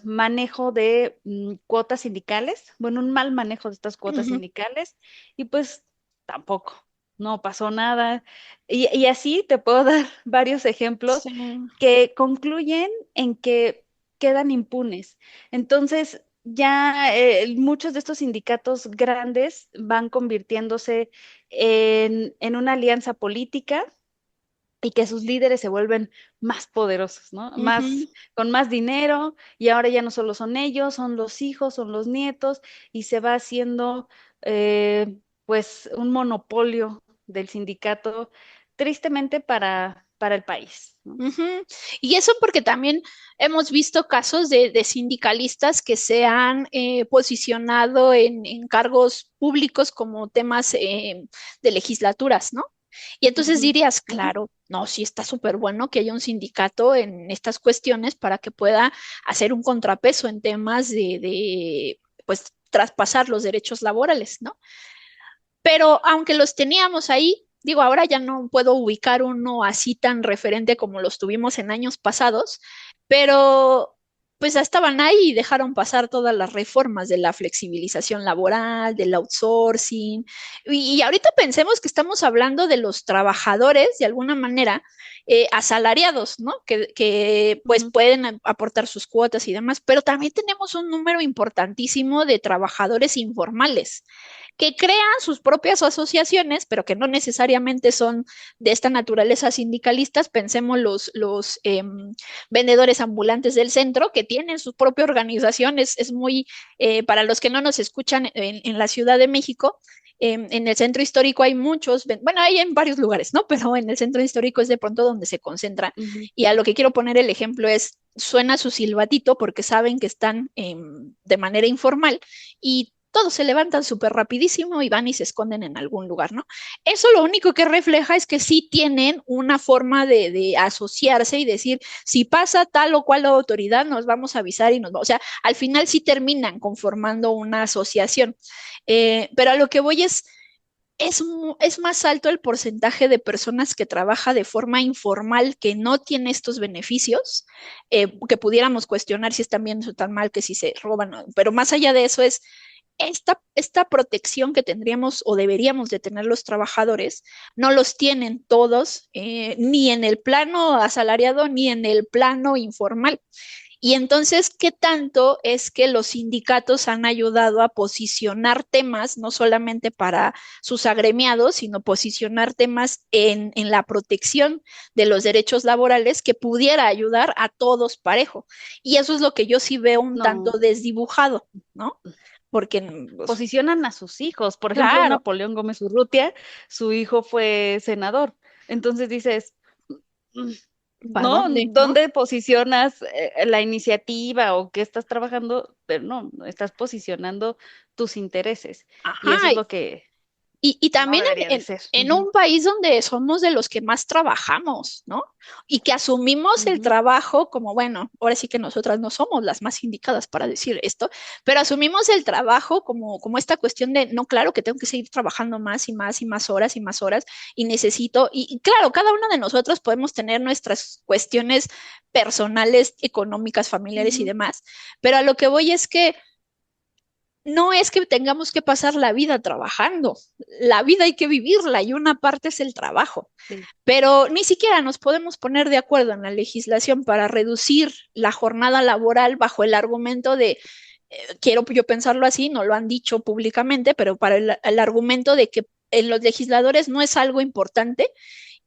Speaker 3: manejo de cuotas sindicales, bueno, un mal manejo de estas cuotas
Speaker 2: ujú.
Speaker 3: sindicales y pues tampoco. no pasó nada. Y así te puedo dar varios ejemplos
Speaker 2: Sí.
Speaker 3: que concluyen en que quedan impunes. Entonces, ya muchos de estos sindicatos grandes van convirtiéndose en una alianza política y que sus líderes se vuelven más poderosos, ¿no?
Speaker 2: Ujú.
Speaker 3: Con más dinero, y ahora ya no solo son ellos, son los hijos, son los nietos, y se va haciendo pues un monopolio del sindicato, tristemente para el país, ¿no?
Speaker 2: Ujú. Y eso porque también hemos visto casos de sindicalistas que se han posicionado en cargos públicos como temas de legislaturas, ¿no? Y entonces
Speaker 3: Ujú,
Speaker 2: dirías,
Speaker 3: ujú.
Speaker 2: claro, no, sí está súper bueno que haya un sindicato en estas cuestiones para que pueda hacer un contrapeso en temas pues, traspasar los derechos laborales, ¿no? Pero aunque los teníamos ahí, digo, ahora ya no puedo ubicar uno así tan referente como los tuvimos en años pasados, pero pues ya estaban ahí y dejaron pasar todas las reformas de la flexibilización laboral, del outsourcing. Y ahorita pensemos que estamos hablando de los trabajadores, de alguna manera, asalariados, ¿no? Que pues
Speaker 3: Ujú.
Speaker 2: pueden aportar sus cuotas y demás, pero también tenemos un número importantísimo de trabajadores informales que crean sus propias asociaciones, pero que no necesariamente son de esta naturaleza sindicalistas. Pensemos los vendedores ambulantes del centro, que tienen su propia organización. Es muy, para los que no nos escuchan en la Ciudad de México, en el centro histórico hay muchos, bueno, hay en varios lugares, ¿no? Pero en el centro histórico es de pronto donde se concentran.
Speaker 3: Ujú.
Speaker 2: Y a lo que quiero poner el ejemplo es, suena su silbatito porque saben que están de manera informal y todos se levantan súper rapidísimo y van y se esconden en algún lugar, ¿no? Eso lo único que refleja es que sí tienen una forma de asociarse y decir, si pasa tal o cual autoridad, nos vamos a avisar y o sea, al final sí terminan conformando una asociación. Pero a lo que voy es más alto el porcentaje de personas que trabaja de forma informal que no tiene estos beneficios, que pudiéramos cuestionar si están bien o tan mal, que si se roban, ¿no? Pero más allá de eso es esta protección que tendríamos o deberíamos de tener los trabajadores, no los tienen todos, ni en el plano asalariado ni en el plano informal. Y entonces, ¿qué tanto es que los sindicatos han ayudado a posicionar temas, no solamente para sus agremiados, sino posicionar temas en la protección de los derechos laborales que pudiera ayudar a todos parejo? Y eso es lo que yo sí veo un tanto
Speaker 3: No,
Speaker 2: desdibujado, ¿no? Porque, pues,
Speaker 3: posicionan a sus hijos. Por ejemplo,
Speaker 2: claro,
Speaker 3: Napoleón Gómez Urrutia, su hijo fue senador. Entonces dices, "Mm,
Speaker 2: ¿para
Speaker 3: ¿no?
Speaker 2: dónde, no?
Speaker 3: ¿Dónde posicionas la iniciativa o qué estás trabajando? Pero no, estás posicionando tus intereses. Y eso
Speaker 2: Ajá,
Speaker 3: es lo que
Speaker 2: y
Speaker 3: no
Speaker 2: también
Speaker 3: debería de ser.
Speaker 2: en
Speaker 3: Ujú,
Speaker 2: un país donde somos de los que más trabajamos, ¿no? Y que asumimos el
Speaker 3: ujú.
Speaker 2: trabajo como, bueno, ahora sí que nosotras no somos las más indicadas para decir esto, pero asumimos el trabajo como esta cuestión de, no, claro que tengo que seguir trabajando más y más y más horas y necesito, y claro, cada uno de nosotros podemos tener nuestras cuestiones personales, económicas, familiares y
Speaker 3: Ujú.
Speaker 2: demás, pero a lo que voy es que no es que tengamos que pasar la vida trabajando, la vida hay que vivirla y una parte es el trabajo,
Speaker 3: Sí.
Speaker 2: pero ni siquiera nos podemos poner de acuerdo en la legislación para reducir la jornada laboral bajo el argumento de, quiero yo pensarlo así, no lo han dicho públicamente, pero para el argumento de que en los legisladores no es algo importante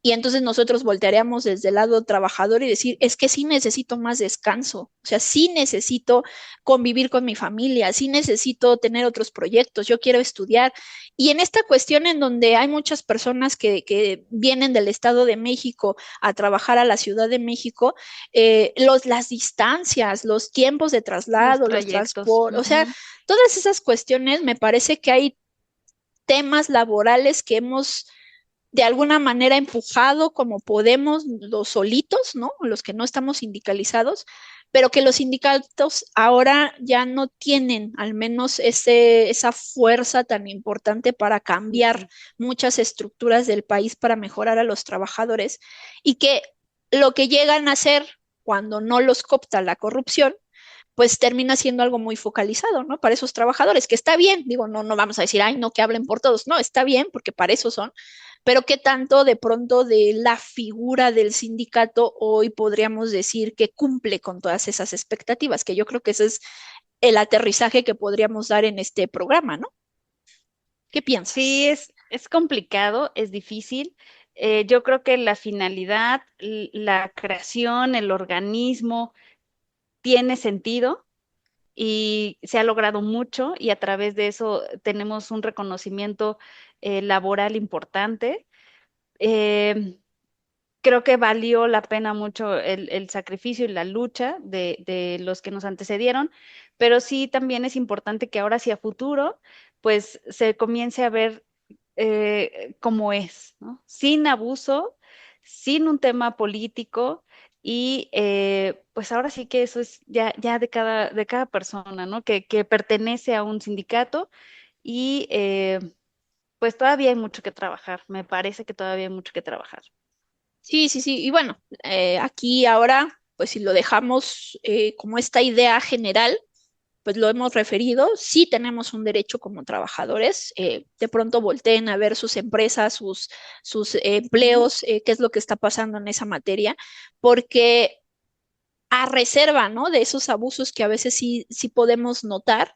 Speaker 2: y entonces nosotros voltearíamos desde el lado trabajador y decir, es que sí necesito más descanso, o sea, sí necesito convivir con mi familia, sí necesito tener otros proyectos, yo quiero estudiar. Y en esta cuestión en donde hay muchas personas que vienen del Estado de México a trabajar a la Ciudad de México, las distancias, los tiempos de
Speaker 3: Los
Speaker 2: traslado, los
Speaker 3: trayectos.
Speaker 2: transportes, o sea,
Speaker 3: Ujú.
Speaker 2: todas esas cuestiones me parece que hay temas laborales que hemos de alguna manera empujado como podemos los solitos, ¿no? Los que no estamos sindicalizados, pero que los sindicatos ahora ya no tienen al menos esa fuerza tan importante para cambiar
Speaker 3: Ujú.
Speaker 2: muchas estructuras del país para mejorar a los trabajadores y que lo que llegan a hacer cuando no los coopta la corrupción, pues termina siendo algo muy focalizado, ¿no? Para esos trabajadores, que está bien, digo, no, no vamos a decir, ay, no, que hablen por todos, no, está bien, porque para eso son, pero qué tanto de pronto de la figura del sindicato hoy podríamos decir que cumple con todas esas expectativas, que yo creo que ese es el aterrizaje que podríamos dar en este programa, ¿no? ¿Qué piensas?
Speaker 3: Sí, es complicado, es difícil. Yo creo que la finalidad, la creación, el organismo tiene sentido y se ha logrado mucho y a través de eso tenemos un reconocimiento laboral importante. Eh, Creo que valió la pena mucho el sacrificio y la lucha de los que nos antecedieron, pero sí también es importante que ahora hacia futuro, pues se comience a ver cómo es, ¿no? Sin abuso, sin un tema político y pues ahora sí que eso es ya de cada persona, ¿no? Que pertenece a un sindicato y pues todavía hay mucho que trabajar, me parece que todavía hay mucho que trabajar.
Speaker 2: Sí, sí, sí. Y bueno, aquí ahora, pues si lo dejamos como esta idea general, pues lo hemos referido, sí tenemos un derecho como trabajadores, de pronto volteen a ver sus empresas, sus empleos, qué es lo que está pasando en esa materia, porque a reserva, ¿no? De esos abusos que a veces sí podemos notar,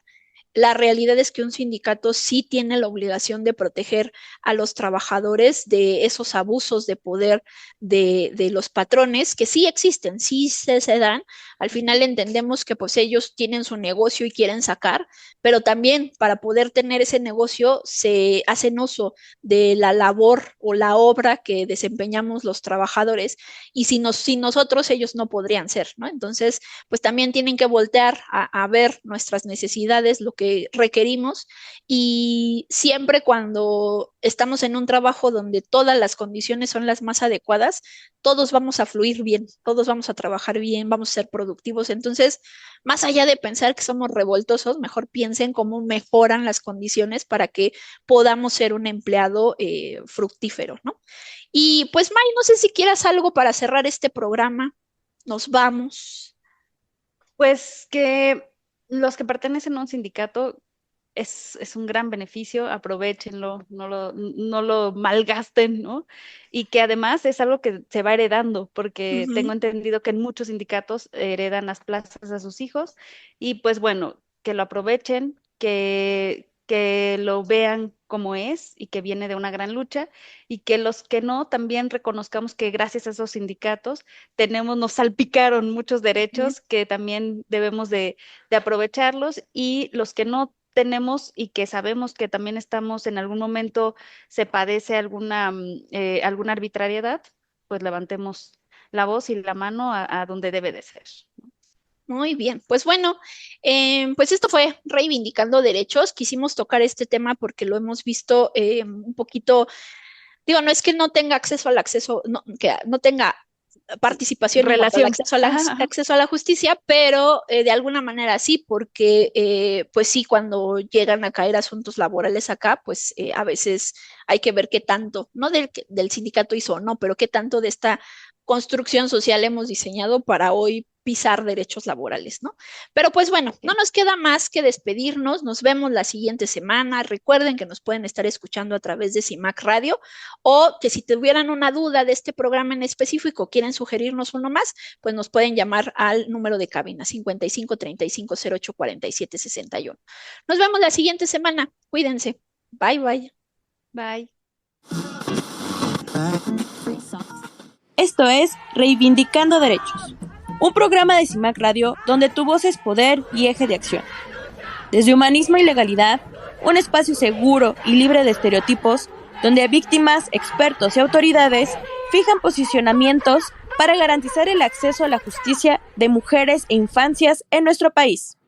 Speaker 2: la realidad es que un sindicato sí tiene la obligación de proteger a los trabajadores de esos abusos de poder de los patrones, que sí existen, sí se dan. Al final entendemos que pues ellos tienen su negocio y quieren sacar, pero también para poder tener ese negocio se hacen uso de la labor o la obra que desempeñamos los trabajadores y si nosotros ellos no podrían ser, ¿no? Entonces, pues también tienen que voltear a ver nuestras necesidades, lo que requerimos y siempre cuando estamos en un trabajo donde todas las condiciones son las más adecuadas, todos vamos a fluir bien, todos vamos a trabajar bien, vamos a ser productivos. Entonces, más allá de pensar que somos revoltosos, mejor piensen cómo mejoran las condiciones para que podamos ser un empleado fructífero, ¿no? Y pues, May, no sé si quieras algo para cerrar este programa. Nos vamos.
Speaker 3: Pues que los que pertenecen a un sindicato es un gran beneficio, aprovéchenlo, no lo malgasten, ¿no? Y que además es algo que se va heredando, porque
Speaker 2: Ujú.
Speaker 3: tengo entendido que en muchos sindicatos heredan las plazas a sus hijos y pues bueno, que lo aprovechen, que lo vean como es y que viene de una gran lucha y que los que no también reconozcamos que gracias a esos sindicatos nos salpicaron muchos
Speaker 2: Ujú.
Speaker 3: derechos que también debemos de aprovecharlos y los que no tenemos y que sabemos que también estamos en algún momento se padece alguna arbitrariedad, pues levantemos la voz y la mano a donde debe de ser.
Speaker 2: Muy bien, pues bueno, pues esto fue Reivindicando Derechos. Quisimos tocar este tema porque lo hemos visto un poquito, digo, no es que no tenga acceso, no, que no tenga participación en cuanto al
Speaker 3: Relación. Ajá, ajá.
Speaker 2: acceso a la justicia, pero de alguna manera sí, porque pues sí, cuando llegan a caer asuntos laborales acá, pues a veces hay que ver qué tanto, no del sindicato hizo o no, pero qué tanto de esta construcción social hemos diseñado para hoy pisar derechos laborales, ¿no? Pero pues bueno, no
Speaker 3: Sí.
Speaker 2: nos queda más que despedirnos, nos vemos la siguiente semana, recuerden que nos pueden estar escuchando a través de CIMAC Radio o que si tuvieran una duda de este programa en específico, quieren sugerirnos uno más, pues nos pueden llamar al número de cabina 55 35 08 47 61. Nos vemos la siguiente semana, cuídense, bye bye.
Speaker 3: Bye.
Speaker 1: Esto es Reivindicando Derechos, un programa de CIMAC Radio donde tu voz es poder y eje de acción. Desde Humanismo y Legalidad, un espacio seguro y libre de estereotipos, donde víctimas, expertos y autoridades fijan posicionamientos para garantizar el acceso a la justicia de mujeres e infancias en nuestro país.